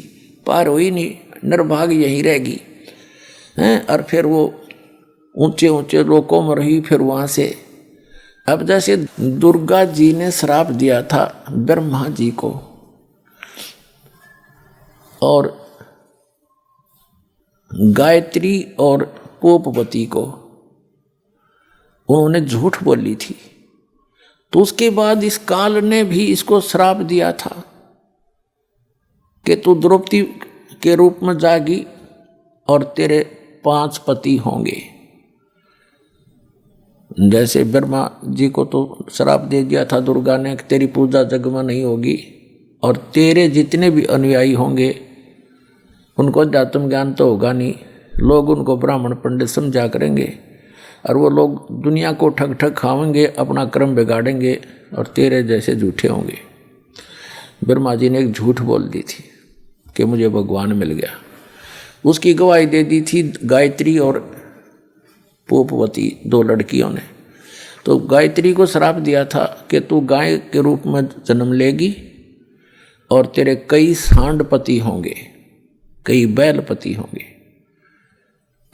पार हुई नहीं, निर्भाग यहीं रहेगी हैं। और फिर वो ऊंचे ऊंचे लोकों में रही, फिर वहां से। अब जैसे दुर्गा जी ने श्राप दिया था ब्रह्मा जी को और गायत्री और पोपवती को, उन्होंने झूठ बोली थी, तो उसके बाद इस काल ने भी इसको श्राप दिया था कि तू द्रौपदी के रूप में जागी और तेरे 5 पति होंगे। जैसे ब्रह्मा जी को तो श्राप दे दिया था दुर्गा ने कि तेरी पूजा जग में नहीं होगी और तेरे जितने भी अनुयायी होंगे उनको अध्यात्म ज्ञान तो होगा नहीं, लोग उनको ब्राह्मण पंडित समझा करेंगे और वो लोग दुनिया को ठग ठग खाएंगे, अपना कर्म बिगाड़ेंगे और तेरे जैसे झूठे होंगे। ब्रह्मा जी ने एक झूठ बोल दी थी कि मुझे भगवान मिल गया। उसकी गवाही दे दी थी गायत्री और पोपवती, 2 लड़कियों ने। तो गायत्री को श्राप दिया था कि तू गाय के रूप में जन्म लेगी और तेरे कई सांडपति होंगे, कई बैलपति होंगे।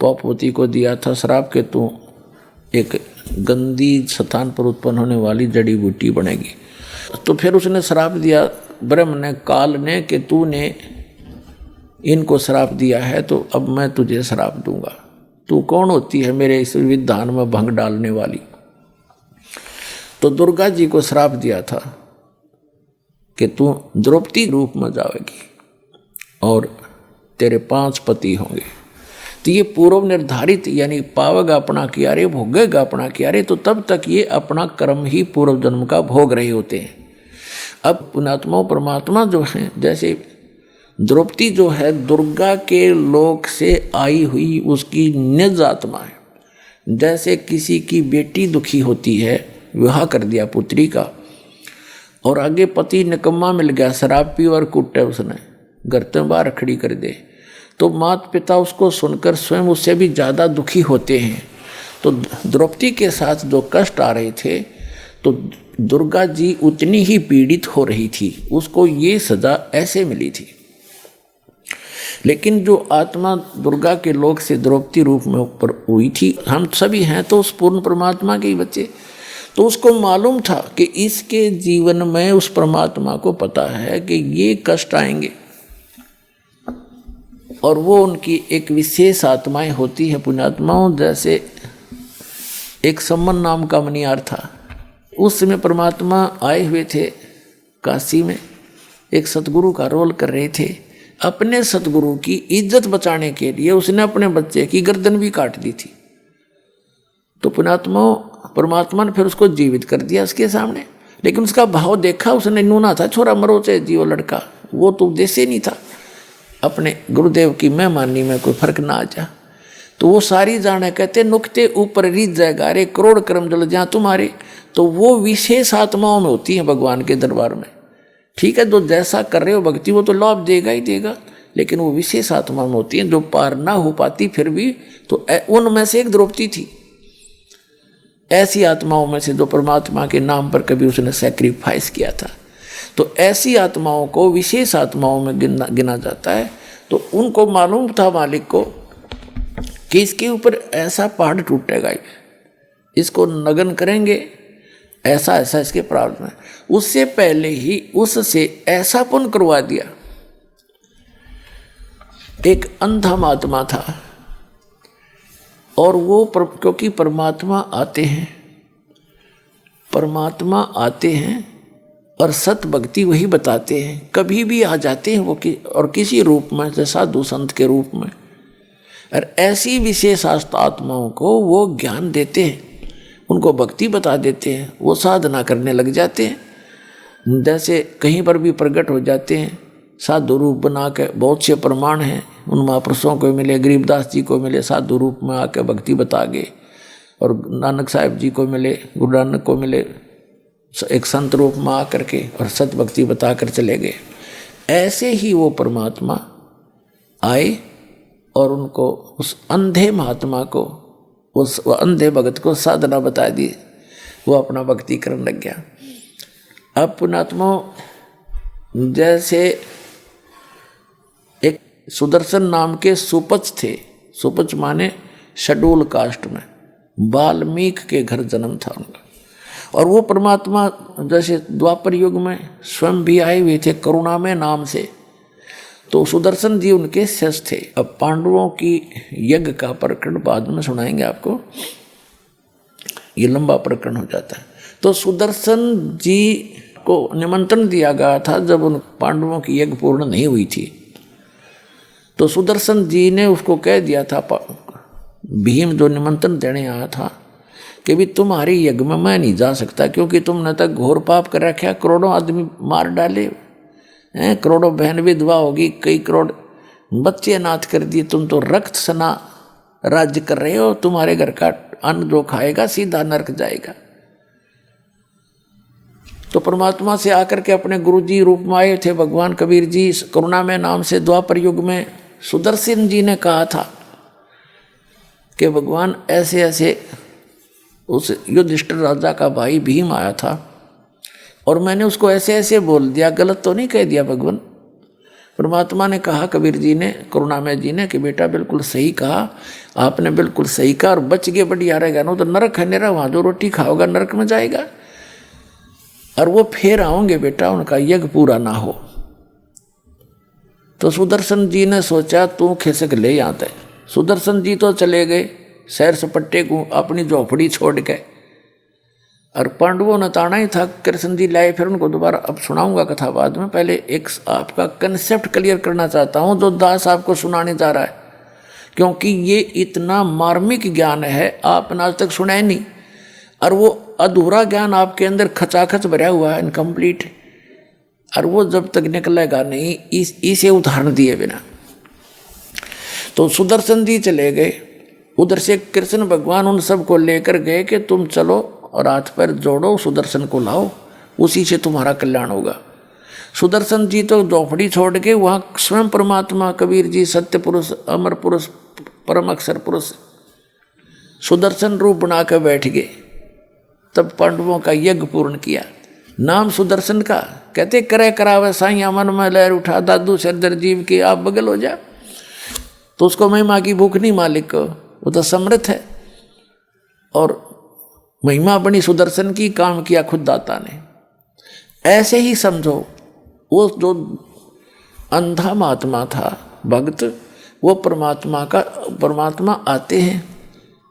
पोपवती को दिया था श्राप के तू एक गंदी स्थान पर उत्पन्न होने वाली जड़ी बूटी बनेगी। तो फिर उसने श्राप दिया ब्रह्म ने, काल ने, कि तूने इनको श्राप दिया है तो अब मैं तुझे श्राप दूंगा। तू कौन होती है मेरे इस विधान में भंग डालने वाली? तो दुर्गा जी को श्राप दिया था कि तू द्रौपदी रूप में जाएगी और तेरे 5 पति होंगे। तो ये पूर्व निर्धारित, यानी पावेगा अपना कियारे, भोगेगा अपना कियारे, तो तब तक ये अपना कर्म ही पूर्व जन्म का भोग रहे होते हैं। अब पुण्यात्माओं परमात्मा जो है, जैसे द्रौपदी जो है दुर्गा के लोक से आई हुई उसकी निज आत्मा है। जैसे किसी की बेटी दुखी होती है, विवाह कर दिया पुत्री का, और आगे पति निकम्मा मिल गया, शराब पी और कुटे उसने, घर से बाहर खड़ी कर दे, तो माता पिता उसको सुनकर स्वयं उससे भी ज़्यादा दुखी होते हैं। तो द्रौपदी के साथ जो कष्ट आ रहे थे, तो दुर्गा जी उतनी ही पीड़ित हो रही थी, उसको ये सजा ऐसे मिली थी। लेकिन जो आत्मा दुर्गा के लोक से द्रौपदी रूप में ऊपर हुई थी, हम सभी हैं तो उस पूर्ण परमात्मा के ही बच्चे, तो उसको मालूम था कि इसके जीवन में उस परमात्मा को पता है कि ये कष्ट आएंगे, और वो उनकी एक विशेष आत्माएं होती हैं पुण्यात्माओं। जैसे एक सम्मन नाम का मनियार था, उस समय परमात्मा आए हुए थे काशी में, एक सतगुरु का रोल कर रहे थे। अपने सतगुरु की इज्जत बचाने के लिए उसने अपने बच्चे की गर्दन भी काट दी थी। तो पुण्यात्माओं परमात्मा ने फिर उसको जीवित कर दिया उसके सामने, लेकिन उसका भाव देखा उसने, नूना था, छोरा मरो चाहे जीव लड़का, वो तो उद्देश्य नहीं था अपने गुरुदेव की मेहमानी में कोई फर्क ना आ जा। तो वो सारी जाने कहते नुकते ऊपर रीत जाएगा रे, करोड़ कर्म जल जहाँ तुम्हारे। तो वो विशेष आत्माओं में होती है भगवान के दरबार में। ठीक है, जो जैसा कर रहे हो भक्ति वो तो लाभ देगा ही देगा, लेकिन वो विशेष आत्मा में होती है जो पार ना हो पाती फिर भी, तो उनमें से एक द्रौपदी थी। ऐसी आत्माओं में से जो परमात्मा के नाम पर कभी उसने सैक्रिफाइस किया था। तो ऐसी आत्माओं को विशेष आत्माओं में गिना जाता है। तो उनको मालूम था मालिक को कि इसके ऊपर ऐसा पहाड़ टूटेगा, इसको नगन करेंगे, ऐसा ऐसा इसके प्रावधान है। उससे पहले ही उससे ऐसा पुण्य करवा दिया। एक अंधा महात्मा था, और वो क्योंकि परमात्मा आते हैं और सत भक्ति वही बताते हैं, कभी भी आ जाते हैं वो और किसी रूप में, जैसे साधु संत के रूप में, और ऐसी विशेष आत्माओं को वो ज्ञान देते हैं, उनको भक्ति बता देते हैं, वो साधना करने लग जाते हैं। जैसे कहीं पर भी प्रकट हो जाते हैं साधु रूप बना के, बहुत से प्रमाण हैं उन महापुरुषों को मिले, गरीबदास जी को मिले, साधु रूप में आके भक्ति बता गए, और नानक साहिब जी को मिले, गुरु नानक को मिले, एक संत रूप में आकर के और सत भक्ति बता कर चले गए। ऐसे ही वो परमात्मा आए और उनको उस अंधे महात्मा को, उस अंधे भगत को साधना बता दी, वो अपना भक्ति करने लग गया। अब पुण्यात्मा जैसे एक सुदर्शन नाम के सुपच थे, सुपच माने शेड्यूल कास्ट में, वाल्मीकि के घर जन्म था उनका, और वो परमात्मा जैसे द्वापर युग में स्वयं भी आए हुए थे करुणामय नाम से। तो सुदर्शन जी उनके शिष्य थे। अब पांडवों की यज्ञ का प्रकरण बाद में सुनाएंगे आपको, ये लंबा प्रकरण हो जाता है। तो सुदर्शन जी को निमंत्रण दिया गया था जब उन पांडवों की यज्ञ पूर्ण नहीं हुई थी। तो सुदर्शन जी ने उसको कह दिया था, भीम जो निमंत्रण देने आया था, कि भी तुम्हारी यज्ञ में मैं नहीं जा सकता, क्योंकि तुमने तक घोर पाप कर रखा, करोड़ों आदमी मार डाले हैं, करोड़ों बहन विधवा होगी, कई करोड़ बच्चे अनाथ कर दिए, तुम तो रक्त सना राज्य कर रहे हो, तुम्हारे घर का अन्न जो खाएगा सीधा नरक जाएगा। तो परमात्मा से आकर के अपने गुरु जी रूप में आए थे भगवान कबीर जी, करुणामय नाम से द्वापर युग में सुदर्शन जी ने कहा था कि भगवान ऐसे ऐसे, उस युधिष्ठिर राजा का भाई भीम आया था और मैंने उसको ऐसे ऐसे बोल दिया, गलत तो नहीं कह दिया भगवान। परमात्मा ने कहा कबीर जी ने, करुणामय जी ने, कि बेटा बिल्कुल सही कहा, आपने बिल्कुल सही कहा, और बच गए बढ़िया रहेगा, ना तो नरक है मेरा, वहाँ जो रोटी खाओगा नरक में जाएगा, और वो फिर आओगे बेटा, उनका यज्ञ पूरा ना हो। तो सुदर्शन जी ने सोचा तू खिसक ले यहाँ तक। सुदर्शन जी तो चले गए सैर सपट्टे को, अपनी झोपड़ी छोड़ के, और पांडवों ने ताना ही था, कृष्ण जी लाए फिर उनको दोबारा। अब सुनाऊंगा कथा बाद में, पहले एक आपका कंसेप्ट क्लियर करना चाहता हूँ जो दास आपको सुनाने जा रहा है, क्योंकि ये इतना मार्मिक ज्ञान है आपने आज तक सुना ही नहीं, और वो अधूरा ज्ञान आपके अंदर खचाखच भरा हुआ है, इनकम्प्लीट। और वो जब तक निकलेगा नहीं इसे उदाहरण दिए बिना। तो सुदर्शन जी चले गए, उधर से कृष्ण भगवान उन सबको लेकर गए कि तुम चलो और हाथ पैर जोड़ो, सुदर्शन को लाओ, उसी से तुम्हारा कल्याण होगा। सुदर्शन जी तो झोपड़ी छोड़ के वहाँ स्वयं परमात्मा कबीर जी सत्य पुरुष, अमर पुरुष, परम अक्षर पुरुष सुदर्शन रूप बना कर बैठ गए। तब पांडवों का यज्ञ पूर्ण किया। नाम सुदर्शन का, कहते करे करावे साइया मन में लहर उठा, दादू सरदर जीव की आप बगल हो जा। तो उसको महिमा की भूख नहीं मालिक को, वो तो समर्थ है। और महिमा बनी सुदर्शन की, काम किया खुद दाता ने। ऐसे ही समझो वो जो अंधा महात्मा था भक्त, वो परमात्मा आते हैं,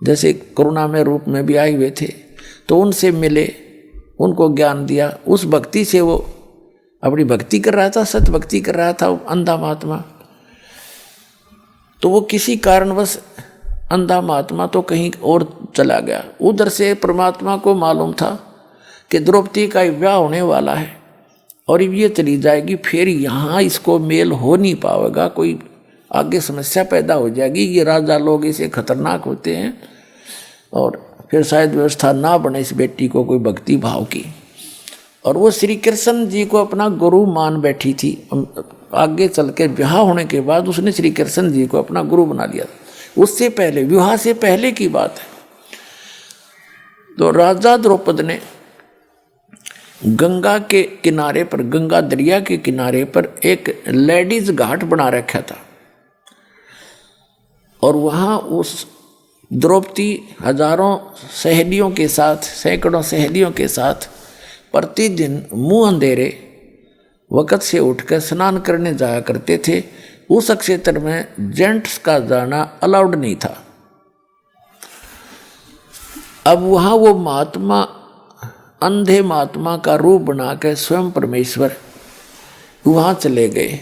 जैसे करुणा में रूप में भी आए हुए थे। तो उनसे मिले, उनको ज्ञान दिया, उस भक्ति से वो अपनी भक्ति कर रहा था, सत भक्ति कर रहा था अंधा महात्मा। तो वो किसी कारणवश अंधा महात्मा तो कहीं और चला गया। उधर से परमात्मा को मालूम था कि द्रौपदी का विवाह होने वाला है और ये चली जाएगी, फिर यहाँ इसको मेल हो नहीं पाएगा, कोई आगे समस्या पैदा हो जाएगी। ये राजा लोग इसे खतरनाक होते हैं और फिर शायद व्यवस्था ना बने इस बेटी को कोई भक्ति भाव की। और वो श्री कृष्ण जी को अपना गुरु मान बैठी थी। आगे चल के विवाह होने के बाद उसने श्री कृष्ण जी को अपना गुरु बना लिया। उससे पहले, विवाह से पहले की बात है, तो राजा द्रौपद ने गंगा के किनारे पर, गंगा दरिया के किनारे पर एक लेडीज घाट बना रखा था। और वहाँ उस द्रौपदी हजारों सहेलियों के साथ, सैकड़ों सहेलियों के साथ प्रतिदिन मुंह अंधेरे वक़्त से उठकर स्नान करने जाया करते थे। उस क्षेत्र में जेंट्स का जाना अलाउड नहीं था। अब वहाँ वो महात्मा, अंधे महात्मा का रूप बनाकर स्वयं परमेश्वर वहाँ चले गए।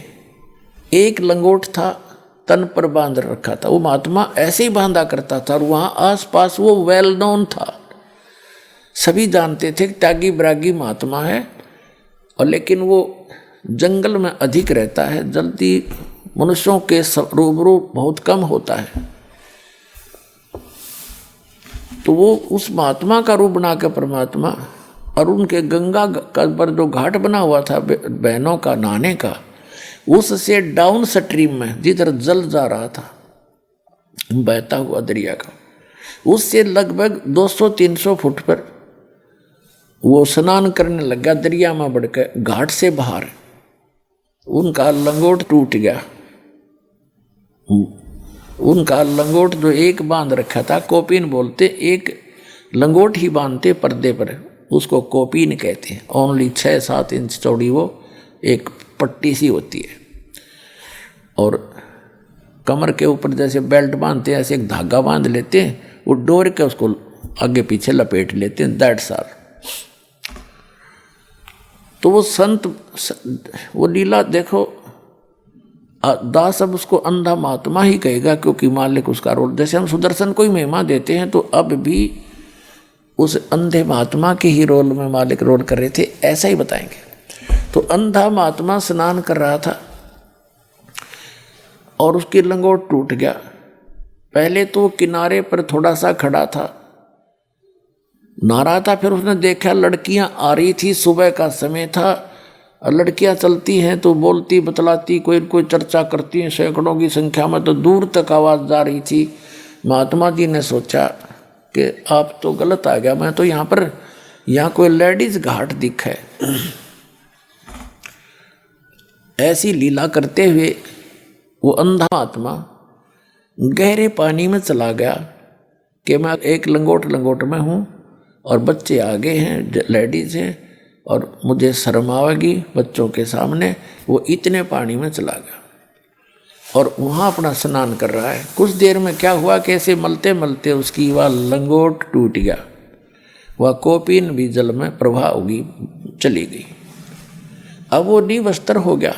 एक लंगोट था, तन पर बांध रखा था। वो महात्मा ऐसे ही बांधा करता था और वहाँ आसपास वो वेल नोन था, सभी जानते थे कि त्यागी ब्रागी महात्मा है। और लेकिन वो जंगल में अधिक रहता है, जल्दी मनुष्यों के रूबरू बहुत कम होता है। तो वो उस महात्मा का रूप बना के परमात्मा, और उनके गंगा का पर जो घाट बना हुआ था बहनों का नहाने का, उससे डाउन स्ट्रीम में जिधर जल जा रहा था बहता हुआ दरिया का, उससे लगभग 200-300 फुट पर वो स्नान करने लगा दरिया में बढ़कर घाट से बाहर। उनका लंगोट टूट गया। उनका लंगोट जो एक बांध रखा था, कोपीन बोलते, एक लंगोट ही बांधते पर्दे पर, उसको कोपीन कहते हैं। ओनली 6-7 इंच चौड़ी वो एक पट्टी सी होती है। और कमर के ऊपर जैसे बेल्ट बांधते हैं ऐसे एक धागा बांध लेते हैं, वो डोर के उसको आगे पीछे लपेट लेते हैं, दैट्स ऑल। तो वो संत, वो लीला देखो, दास अब उसको अंधा महात्मा ही कहेगा क्योंकि मालिक उसका रोल, जैसे हम सुदर्शन को ही महिमा देते हैं तो अब भी उस अंधे महात्मा के ही रोल में मालिक रोल कर रहे थे, ऐसा ही बताएंगे। तो अंधा महात्मा स्नान कर रहा था और उसकी लंगोट टूट गया। पहले तो किनारे पर थोड़ा सा खड़ा था, नहा रहा था, फिर उसने देखा लड़कियां आ रही थी, सुबह का समय था, और लड़कियां चलती हैं तो बोलती बतलाती, कोई चर्चा करती हैं, सैकड़ों की संख्या में, तो दूर तक आवाज़ जा रही थी। महात्मा जी ने सोचा कि आप तो गलत आ गया, मैं तो यहाँ कोई लेडीज घाट दिखा है। ऐसी लीला करते हुए वो अंधा महात्मा गहरे पानी में चला गया कि मैं एक लंगोट में हूँ और बच्चे आगे हैं, लेडीज हैं, और मुझे शर्म आवेगी बच्चों के सामने। वो इतने पानी में चला गया और वहाँ अपना स्नान कर रहा है। कुछ देर में क्या हुआ कि ऐसे मलते मलते उसकी वह लंगोट टूट गया, वह कोपीन भी जल में प्रवाह होगी चली गई। अब वो निवस्त्र हो गया।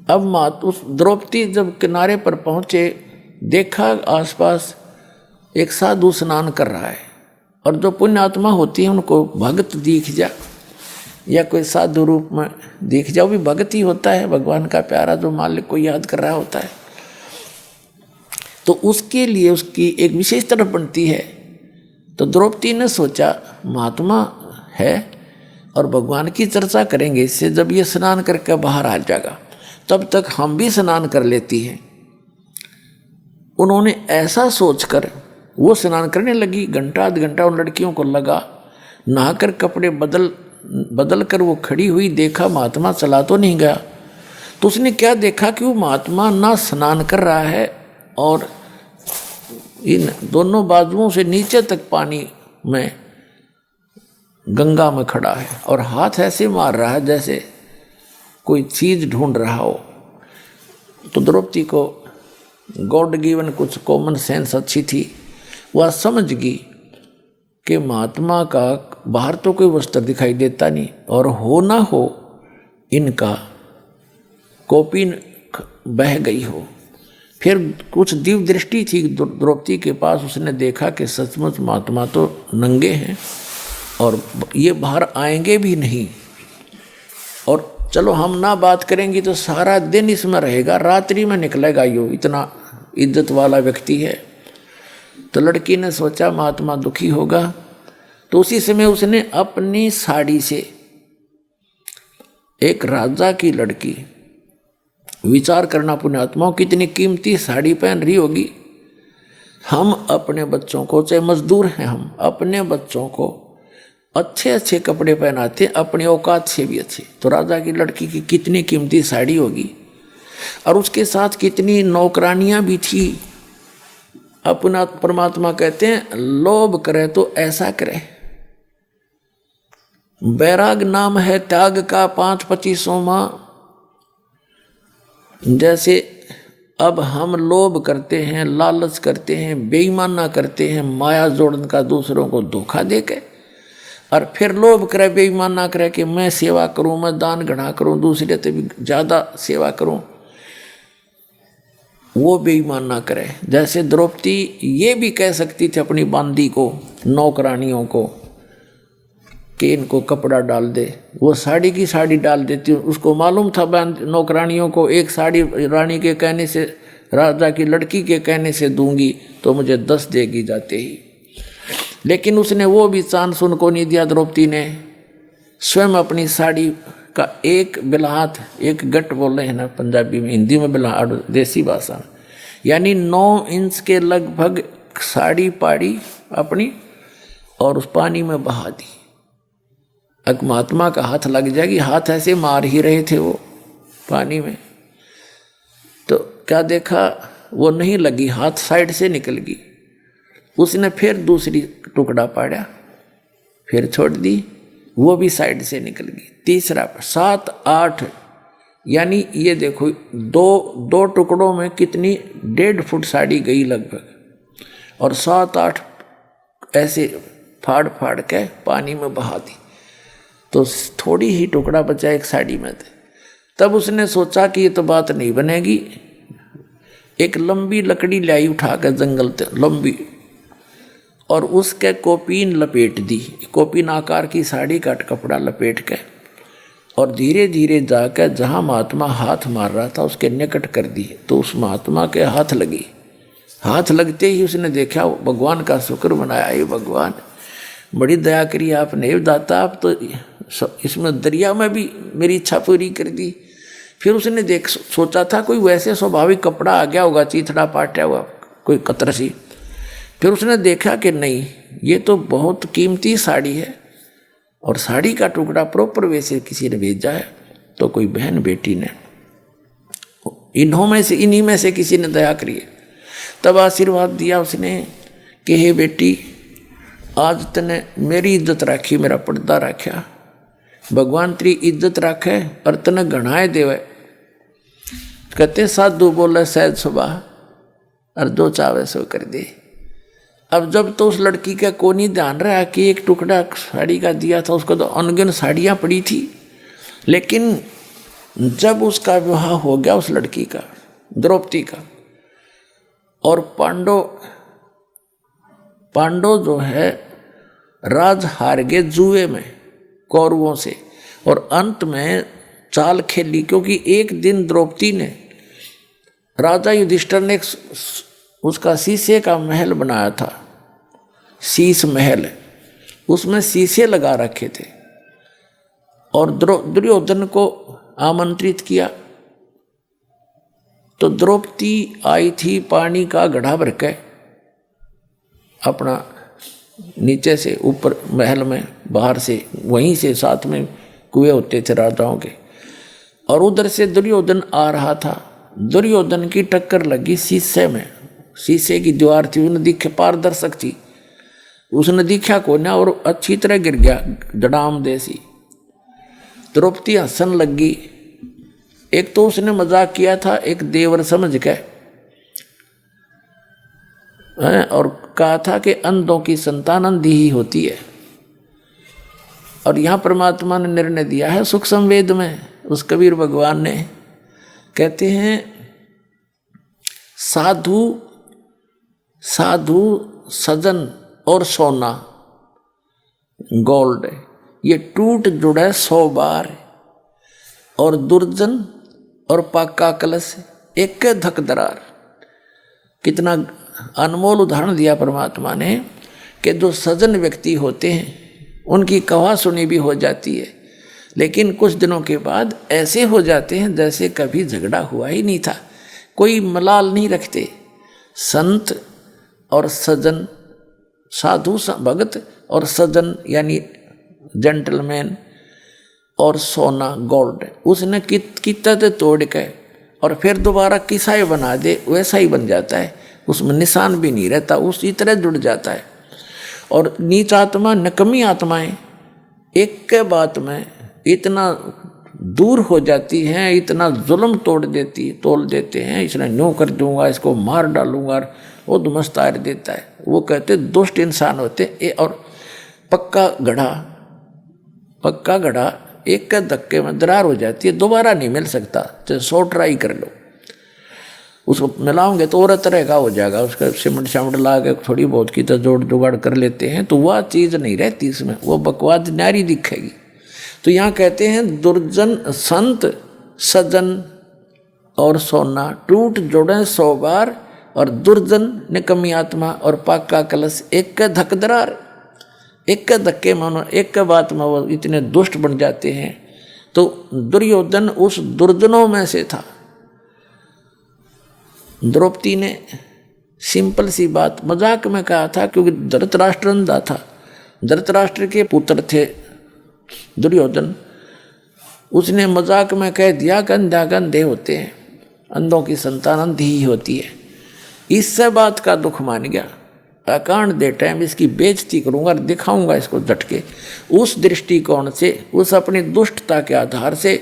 अब उस द्रौपदी जब किनारे पर पहुँचे, देखा आसपास एक साधु स्नान कर रहा है, और जो पुण्यात्मा होती है उनको भगत दिख जा। या कोई साधु रूप में दिख जाओ, भी भगत ही होता है, भगवान का प्यारा जो मालिक को याद कर रहा होता है। तो उसके लिए उसकी एक विशेष तरफ बनती है। तो द्रौपदी ने सोचा महात्मा है और भगवान की चर्चा करेंगे इससे, जब ये स्नान करके बाहर आ जाएगा तब तक हम भी स्नान कर लेती हैं। उन्होंने ऐसा सोचकर वो स्नान करने लगी। घंटा आध घंटा उन लड़कियों को लगा। नहाकर कपड़े बदल कर वो खड़ी हुई, देखा महात्मा चला तो नहीं गया। तो उसने क्या देखा कि वो महात्मा ना स्नान कर रहा है और इन दोनों बाजुओं से नीचे तक पानी में गंगा में खड़ा है और हाथ ऐसे मार रहा है जैसे कोई चीज ढूंढ रहा हो। तो द्रौपदी को गॉड गिवन कुछ कॉमन सेंस अच्छी थी, वह समझ गई कि महात्मा का बाहर तो कोई वस्त्र दिखाई देता नहीं और हो ना हो इनका कौपीन बह गई हो। फिर कुछ दिव्य दृष्टि थी द्रौपदी के पास, उसने देखा कि सचमुच महात्मा तो नंगे हैं और ये बाहर आएंगे भी नहीं। और चलो हम ना बात करेंगी तो सारा दिन इसमें रहेगा, रात्रि में निकलेगा यो, इतना इज्जत वाला व्यक्ति है। तो लड़की ने सोचा महात्मा दुखी होगा। तो उसी समय उसने अपनी साड़ी से, एक राजा की लड़की, विचार करना पुण्यात्माओं कितनी कीमती साड़ी पहन रही होगी। हम अपने बच्चों को, चाहे मजदूर हैं हम, अपने बच्चों को अच्छे अच्छे कपड़े पहनाते, अपने औकात से भी अच्छे। तो राजा की लड़की की कितनी कीमती साड़ी होगी और उसके साथ कितनी नौकरानियां भी थी। अपना परमात्मा कहते हैं लोभ करे तो ऐसा करे। बैराग नाम है त्याग का 5-25 माह। जैसे अब हम लोभ करते हैं, लालच करते हैं, बेईमाना करते हैं, माया जोड़न का दूसरों को धोखा दे के, और फिर लोभ करे, बेईमाना करे कि मैं सेवा करूं, मैं दान घड़ा करूं, दूसरे से भी ज़्यादा सेवा करूं, वो बेईमान ना करे। जैसे द्रौपदी ये भी कह सकती थी अपनी बांदी को, नौकरानियों को, कि इनको कपड़ा डाल दे, वो साड़ी की साड़ी डाल देती। उसको मालूम था नौकरानियों को, एक साड़ी रानी के कहने से, राजा की लड़की के कहने से दूंगी तो मुझे 10 देगी जाते ही। लेकिन उसने वो भी चांस उनको नहीं दिया। द्रौपदी ने स्वयं अपनी साड़ी का एक बिल्हात, एक गट बोले हैं ना पंजाबी में, हिंदी में बिल्हाट देसी भाषा, यानी 9 इंच के लगभग साड़ी पाड़ी अपनी और उस पानी में बहा दी। अब महात्मा का हाथ लग जाएगी, हाथ ऐसे मार ही रहे थे वो पानी में। तो क्या देखा, वो नहीं लगी, हाथ साइड से निकल गई। उसने फिर दूसरी टुकड़ा पाड़ा, फिर छोड़ दी, वो भी साइड से निकल गई। तीसरा 7, 8, यानी ये देखो दो टुकड़ों में कितनी 1.5 फुट साड़ी गई लगभग, और 7, 8 ऐसे फाड़ फाड़ के पानी में बहा दी। तो थोड़ी ही टुकड़ा बचा एक साड़ी में थे। तब उसने सोचा कि ये तो बात नहीं बनेगी। एक लंबी लकड़ी लाई उठा कर जंगल से, लंबी, और उसके कौपीन लपेट दी। कौपीन आकार की साड़ी का कपड़ा लपेट के और धीरे धीरे जाकर जहाँ महात्मा हाथ मार रहा था उसके निकट कर दी। तो उस महात्मा के हाथ लगी। हाथ लगते ही उसने देखा, भगवान का शुक्र मनाया, ये भगवान बड़ी दया करी आपने, ये दाता आप तो इसमें दरिया में भी मेरी इच्छा पूरी कर दी। फिर उसने सोचा था कोई वैसे स्वाभाविक कपड़ा आ गया होगा, चीथड़ा पाटा हुआ कोई कतरसी। फिर उसने देखा कि नहीं, ये तो बहुत कीमती साड़ी है और साड़ी का टुकड़ा प्रॉपर वैसे किसी ने भेजा है। तो कोई बहन बेटी ने, इन्हीं में से किसी ने दया करी। तब आशीर्वाद दिया उसने कि हे बेटी, आज तने मेरी इज्जत राखी, मेरा पर्दा रखा, भगवान तेरी इज्जत रखे और तने घणाए देवे। कहते साधु बोले सहज सुबह, और जो चावे सो कर दे। अब जब तो उस लड़की का को नहीं ध्यान रहा कि एक टुकड़ा साड़ी का दिया था, उसको तो अनगिन साड़ियाँ पड़ी थी। लेकिन जब उसका विवाह हो गया उस लड़की का, द्रौपदी का, और पांडव जो है राज हार गए जुए में कौरवों से, और अंत में चाल खेली, क्योंकि एक दिन द्रौपदी ने, राजा युधिष्ठिर ने उसका शीशे का महल बनाया था, शीश महल, उसमें शीशे लगा रखे थे और दुर्योधन को आमंत्रित किया। तो द्रौपदी आई थी पानी का घड़ा भर के अपना नीचे से ऊपर महल में, बाहर से वहीं से साथ में कुएं होते थे राजाओं के, और उधर से दुर्योधन आ रहा था। दुर्योधन की टक्कर लगी शीशे में, शीशे की दीवार थी, उसने दिखे पारदर्शक थी, उसने दिखा को ना और अच्छी तरह गिर गया जड़ाम देसी। द्रौपदी हंसन लगी। एक तो उसने मजाक किया था एक देवर समझ के, और कहा था कि अंधों की संतान अंधी ही होती है। और यहाँ परमात्मा ने निर्णय दिया है सुख संवेद में, उस कबीर भगवान ने कहते हैं साधु साधु सजन और सोना गोल्ड ये टूट जुड़े 100 बार, और दुर्जन और पाका कलश एक धक दरार। कितना अनमोल उदाहरण दिया परमात्मा ने कि जो सजन व्यक्ति होते हैं उनकी कहा सुनी भी हो जाती है, लेकिन कुछ दिनों के बाद ऐसे हो जाते हैं जैसे कभी झगड़ा हुआ ही नहीं था, कोई मलाल नहीं रखते। संत और सजन, साधु भगत और सजन यानी जेंटलमैन, और सोना गोल्ड, उसने कितना तोड़ के और फिर दोबारा किसा ही बना दे वैसा ही बन जाता है, उसमें निशान भी नहीं रहता, उसी तरह जुड़ जाता है। और नीच आत्मा, नकमी आत्माएं एक के बात में इतना दूर हो जाती हैं, इतना जुल्म तोल देते हैं, इसने न्यूँ कर दूंगा, इसको मार डालूंगा, वो दुमस्तार देता है। वो कहते दुष्ट इंसान होते। और पक्का घड़ा एक के धक्के में दरार हो जाती है, दोबारा नहीं मिल सकता, चाहे 100 ट्राई कर लो। उसको मिलाओगे तो और तरह का हो जाएगा, उसका सिमट ला के थोड़ी बहुत की तो जोड़ जुगाड़ कर लेते हैं, तो वह चीज़ नहीं रहती इसमें, वो बकवाद नारी दिखेगी। तो यहाँ कहते हैं दुर्जन संत सजन और सोना टूट जोड़े 100 बार, और दुर्जन निकम्मी आत्मा और पाका कलश एक के धक दरार। एक के धक्के में, एक के बात में वो इतने दुष्ट बन जाते हैं। तो दुर्योधन उस दुर्जनों में से था। द्रौपदी ने सिंपल सी बात मजाक में कहा था, क्योंकि धृतराष्ट्र अंधा था, धृतराष्ट्र के पुत्र थे दुर्योधन, उसने मजाक में कह दिया कि अंधे होते हैं, अंधों की संतान अंधी ही होती है। इससे बात का दुख मान गया, अकांड दे टाइम इसकी बेइज्जती करूंगा और दिखाऊंगा इसको झटके। उस दृष्टिकोण से, उस अपनी दुष्टता के आधार से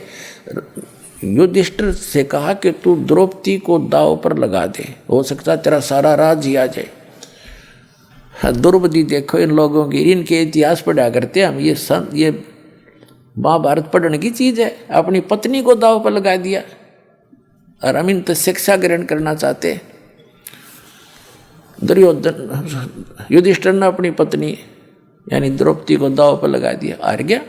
युधिष्ठिर से कहा कि तू द्रौपदी को दाव पर लगा दे, हो सकता है तेरा सारा राज ही आ जाए। द्रौपदी देखो इन लोगों की, इनके इतिहास पढ़ा करते हम, ये महाभारत पढ़ने की चीज़ है। अपनी पत्नी को दाव पर लगा दिया, और हम इन तो शिक्षा ग्रहण करना चाहते हैं। दुर्योधन युधिष्ठिर ने अपनी पत्नी यानी द्रौपदी को दाव पर लगा दिया, हार गया।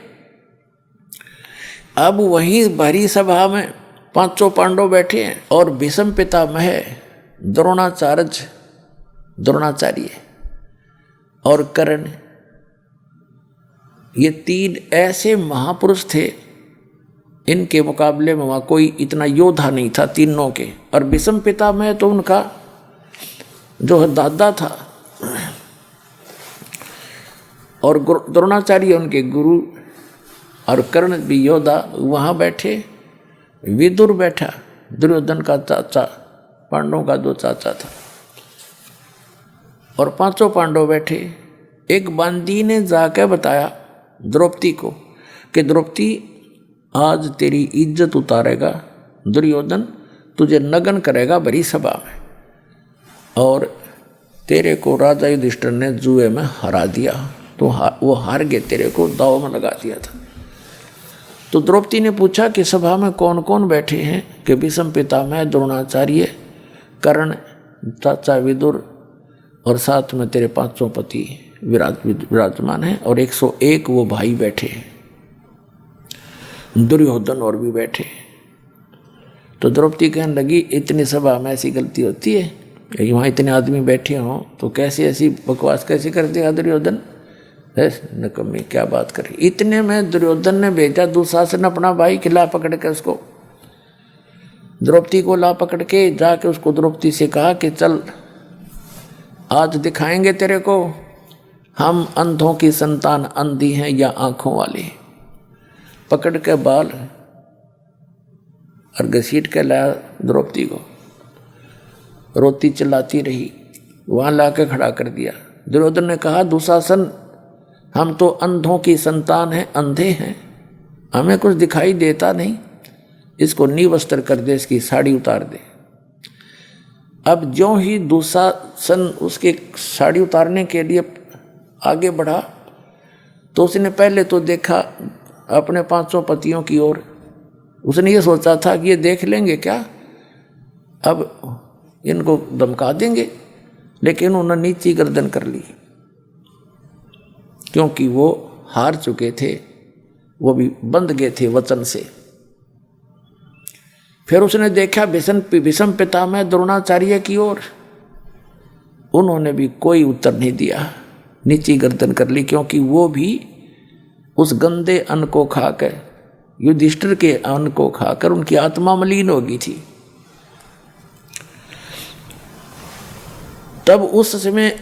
अब वहीं भरी सभा में 500 पांडव बैठे हैं, और भीष्म पितामह द्रोणाचार्य और कर्ण, ये 3 ऐसे महापुरुष थे, इनके मुकाबले में वहाँ कोई इतना योद्धा नहीं था तीनों के। और भीष्म पितामह तो उनका जो दादा था, और द्रोणाचार्य उनके गुरु, और कर्ण भी योद्धा। वहाँ बैठे विदुर बैठा, दुर्योधन का चाचा, पांडवों का 2 चाचा था, और 500 पांडव बैठे। एक बांदी ने जाकर बताया द्रौपदी को कि द्रौपदी आज तेरी इज्जत उतारेगा दुर्योधन, तुझे नग्न करेगा भरी सभा में, और तेरे को राजा युधिष्ठिर ने जुए में हरा दिया, तो वो हार गए, तेरे को दाव में लगा दिया था। तो द्रौपदी ने पूछा कि सभा में कौन कौन बैठे हैं, कि भीष्म पितामह, द्रोणाचार्य, कर्ण, चाचा विदुर, और साथ में तेरे 500 पति विराजमान हैं, और 101 वो भाई बैठे हैं। दुर्योधन और भी बैठे। तो द्रौपदी कहने लगी इतनी सभा में ऐसी गलती होती है, वहाँ इतने आदमी बैठे हों तो कैसे ऐसी बकवास कैसे कर देगा दुर्योधन, नकम्मी क्या बात करी। इतने में दुर्योधन ने भेजा दुशासन अपना भाई खिला पकड़ के उसको, द्रौपदी को ला पकड़ के जाके उसको द्रौपदी से कहा कि चल आज दिखाएंगे तेरे को हम अंधों की संतान अंधी हैं या आंखों वाली। पकड़ के बाल और घसीट के लाया द्रौपदी को, रोती चिल्लाती रही, वहाँ ला के खड़ा कर दिया। दुर्योधन ने कहा दुशासन हम तो अंधों की संतान हैं, अंधे हैं, हमें कुछ दिखाई देता नहीं, इसको निवस्त्र कर दे, इसकी साड़ी उतार दे। अब ज्यों ही दुशासन उसके साड़ी उतारने के लिए आगे बढ़ा तो उसने पहले तो देखा अपने 500 पतियों की ओर। उसने ये सोचा था कि ये देख लेंगे क्या, अब इनको धमका देंगे, लेकिन उन्होंने नीची गर्दन कर ली क्योंकि वो हार चुके थे, वो भी बंध गए थे वचन से। फिर उसने देखा भीष्म पितामह द्रोणाचार्य की ओर, उन्होंने भी कोई उत्तर नहीं दिया, नीची गर्दन कर ली क्योंकि वो भी उस गंदे अन्न को खाकर, युधिष्ठिर के अन्न को खाकर उनकी आत्मा मलिन हो गई थी। तब उस समय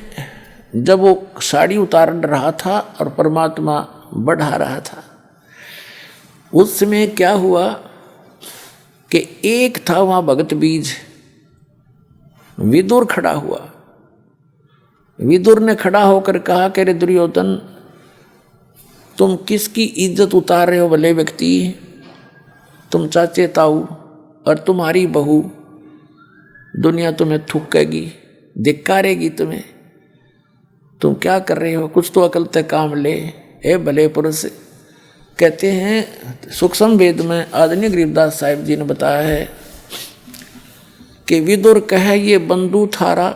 जब वो साड़ी उतार रहा था और परमात्मा बढ़ा रहा था, उस समय क्या हुआ कि एक था वहां भगत बीज विदुर खड़ा हुआ। विदुर ने खड़ा होकर कहा कि रे दुर्योधन तुम किसकी इज्जत उतार रहे हो भले व्यक्ति, तुम चाचे ताऊ और तुम्हारी बहू, दुनिया तुम्हें थूकेगी, धिक्कारेगी तुम्हें, तुम क्या कर रहे हो, कुछ तो अकल तक काम ले ए भले पुरुष। कहते हैं सूक्ष्म वेद में आदरणीय गरीबदास साहिब जी ने बताया है कि विदुर कहे ये बंधु थारा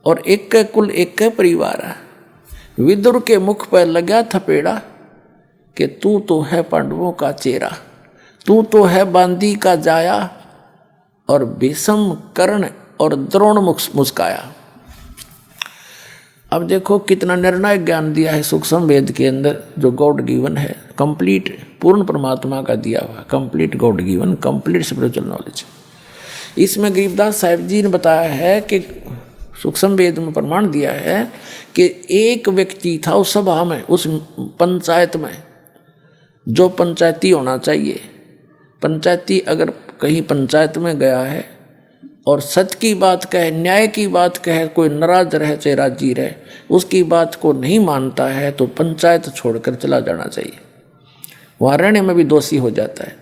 और एक के कुल एक के परिवार। विदुर के मुख पर लगा थपेड़ा कि तू तो है पांडवों का चेहरा, तू तो है बांदी का जाया, और भीष्म कर्ण और द्रोण मुस्काया। अब देखो कितना निर्णायक ज्ञान दिया है सूक्ष्म वेद के अंदर, जो गॉड गिवन है, कंप्लीट पूर्ण परमात्मा का दिया हुआ, complete God given, complete spiritual knowledge. इसमें गरीबदास साहिब जी ने बताया है कि सूक्ष्म वेद में प्रमाण दिया है कि एक व्यक्ति था उस सभा में, उस पंचायत में, जो पंचायती होना चाहिए। पंचायती अगर कहीं पंचायत में गया है और सत्य की बात कहे, न्याय की बात कहे, कोई नाराज रहे चाहे राजी रहे, उसकी बात को नहीं मानता है तो पंचायत छोड़कर चला जाना चाहिए, वहाँ रहने में भी दोषी हो जाता है।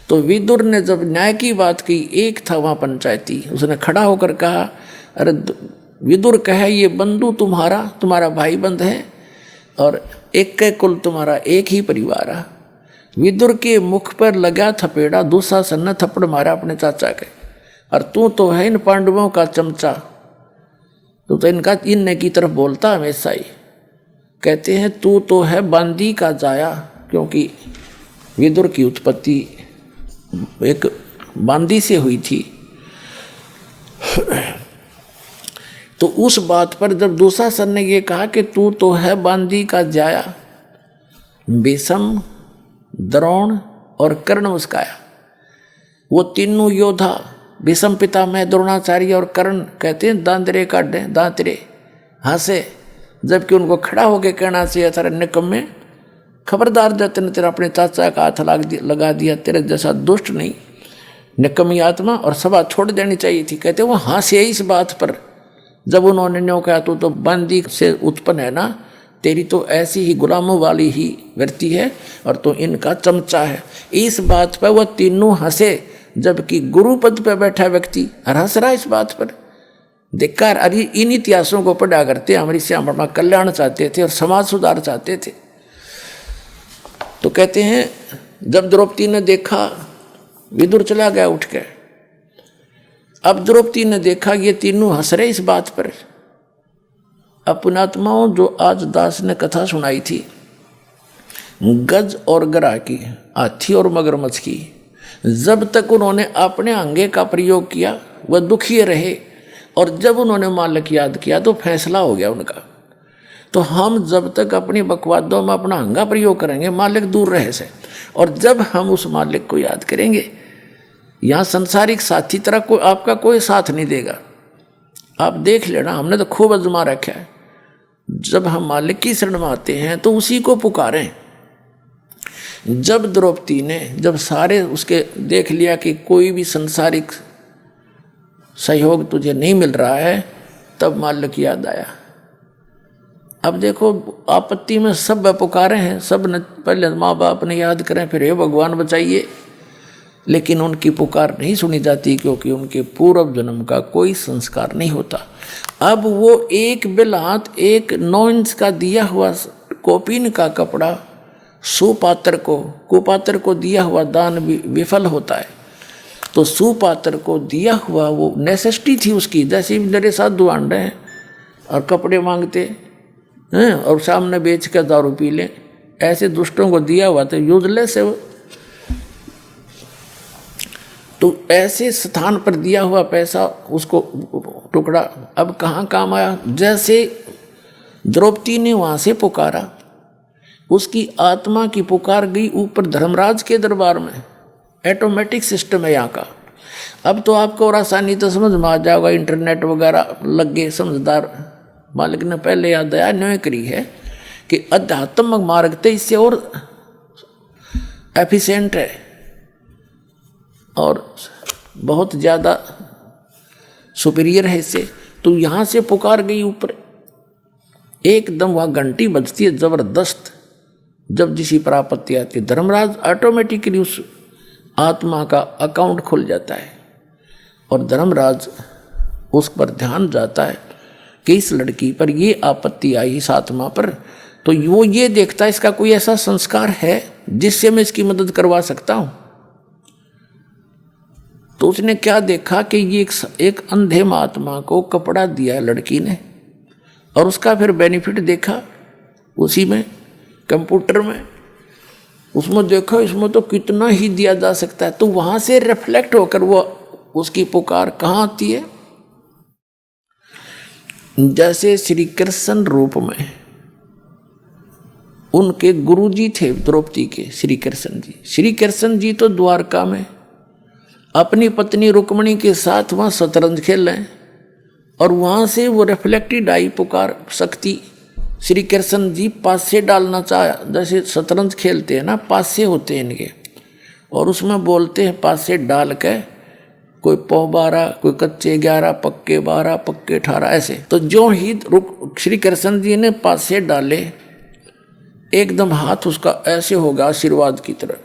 तो विदुर ने जब न्याय की बात की, एक था वहाँ पंचायती, उसने खड़ा होकर कहा अरे विदुर कहे ये बंधु तुम्हारा भाई बंध है और एक के कुल तुम्हारा एक ही परिवार है। विदुर के मुख पर लगा थपेड़ा, दुशासन ने थप्पड़ मारा अपने चाचा के, और तू तो है इन पांडवों का चमचा, तू तो इनका इनने की तरफ बोलता हमेशा ही। कहते हैं तू तो है बांदी का जाया, क्योंकि विदुर की उत्पत्ति एक बांदी से हुई थी। तो उस बात पर जब दुशासन ने ये कहा कि तू तो है बांदी का जाया, भीष्म द्रोण और कर्ण मुस्काया। वो तीनों योद्धा भीष्म पितामह द्रोणाचार्य और कर्ण कहते हैं दांतरे काटे, दांतरे हंसे, जबकि उनको खड़ा होकर कहना चाहिए था निकम्मे, खबरदार जब ने तेरा अपने चाचा का हाथ लगा दिया, तेरे जैसा दुष्ट नहीं, निकम्मी आत्मा, और सभा छोड़ देनी चाहिए थी। कहते वो हंसे इस बात पर जब उन्होंने न्यों कहा तू तो बंदी से उत्पन्न है ना, तेरी तो ऐसी ही गुलामों वाली ही वृत्ति है और तो इनका चमचा है। इस बात पर वह तीनों हंसे, जबकि गुरु पद पर बैठा व्यक्ति हंस रहा इस बात पर। धिक्कार। अरे इन इतिहासों को पढ़ा करते हमारी श्याम कल्याण चाहते थे और समाज सुधार चाहते थे। तो कहते हैं जब द्रौपदी ने देखा विदुर चला गया उठ के, अब द्रौपदी ने देखा ये तीनों हंस रहे इस बात पर। अब पुण्यात्माओं, जो आज दास ने कथा सुनाई थी गज और गरा की, हाथी और मगरमच्छ की। जब तक उन्होंने अपने अंगे का प्रयोग किया वह दुखी रहे, और जब उन्होंने मालिक याद किया तो फैसला हो गया उनका। तो हम जब तक अपनी बकवादों में अपना अंगा प्रयोग करेंगे मालिक दूर रहे से, और जब हम उस मालिक को याद करेंगे, यहाँ संसारिक साथी तरह कोई आपका कोई साथ नहीं देगा। आप देख लेना, हमने तो खूब आजमा रखा है। जब हम मालिक की शरण में आते हैं तो उसी को पुकारें। जब द्रौपदी ने जब सारे उसके देख लिया कि कोई भी संसारिक सहयोग तुझे नहीं मिल रहा है, तब मालिक याद आया। अब देखो आपत्ति में सब पुकारे हैं, सब ने पहले माँ बाप ने याद करें, फिर हे भगवान बचाइए, लेकिन उनकी पुकार नहीं सुनी जाती क्योंकि उनके पूर्व जन्म का कोई संस्कार नहीं होता। अब वो एक बिलहात 1 9 इंच का दिया हुआ कोपीन का कपड़ा सुपात्र को कुपात्र को दिया हुआ दान भी विफल होता है। तो सुपात्र को दिया हुआ वो नेसेसिटी थी उसकी, जैसे मेरे साथ दुआन रहे हैं और कपड़े मांगते हैं और सामने बेच कर दारू पी लें, ऐसे दुष्टों को दिया हुआ तो यूजलेस है वो। तो ऐसे स्थान पर दिया हुआ पैसा उसको टुकड़ा अब कहाँ काम आया। जैसे द्रौपदी ने वहाँ से पुकारा, उसकी आत्मा की पुकार गई ऊपर धर्मराज के दरबार में। ऑटोमेटिक सिस्टम है यहाँ का। अब तो आपको और आसानी तो समझ में आ जाएगा, इंटरनेट वगैरह लग गए, समझदार मालिक ने पहले याद आया न्याय करी है कि अध्यात्म मार्ग तो इससे और एफिशिएंट है और बहुत ज़्यादा सुपीरियर है इससे। तो यहाँ से पुकार गई ऊपर, एकदम वहाँ घंटी बजती है ज़बरदस्त। जब जिसी पर आपत्ति आती है, धर्मराज ऑटोमेटिकली उस आत्मा का अकाउंट खुल जाता है और धर्मराज उस पर ध्यान जाता है कि इस लड़की पर ये आपत्ति आई इस आत्मा पर, तो वो ये देखता है इसका कोई ऐसा संस्कार है जिससे मैं इसकी मदद करवा सकता हूँ। तो उसने क्या देखा कि ये एक अंधे महात्मा को कपड़ा दिया लड़की ने, और उसका फिर बेनिफिट देखा उसी में कंप्यूटर में, उसमें देखा इसमें तो कितना ही दिया जा सकता है। तो वहाँ से रिफ्लेक्ट होकर वो उसकी पुकार कहाँ आती है। जैसे श्री कृष्ण रूप में उनके गुरुजी थे द्रौपदी के, श्री कृष्ण जी। श्री कृष्ण जी तो द्वारका में अपनी पत्नी रुक्मणी के साथ वहाँ शतरंज खेल रहे हैं, और वहाँ से वो रिफ्लेक्टेड आई पुकार शक्ति। श्री कृष्ण जी पासे डालना चाहा, जैसे शतरंज खेलते हैं ना, पासे होते हैं इनके, और उसमें बोलते हैं पासे डाल के कोई पौ 12, कोई कच्चे 11, पक्के 12, पक्के 18 ऐसे। तो जो ही श्री कृष्ण जी ने पासे डाले, एकदम हाथ उसका ऐसे होगा आशीर्वाद की तरह।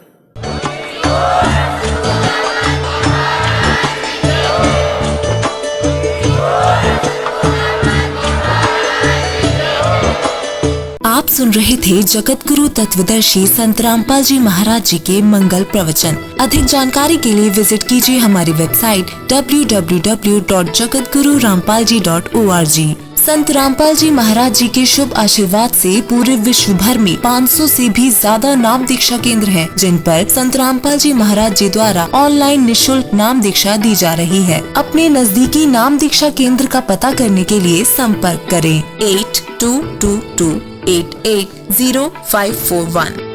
आप सुन रहे थे जगत गुरु तत्वदर्शी संत रामपाल जी महाराज जी के मंगल प्रवचन। अधिक जानकारी के लिए विजिट कीजिए हमारी वेबसाइट www.jagatgururampalji.org। संत रामपाल जी महाराज जी के शुभ आशीर्वाद से पूरे विश्व भर में 500 से भी ज्यादा नाम दीक्षा केंद्र हैं, जिन पर संत रामपाल जी महाराज जी द्वारा ऑनलाइन निःशुल्क नाम दीक्षा दी जा रही है। अपने नजदीकी नाम दीक्षा केंद्र का पता करने के लिए संपर्क करें 8222880541।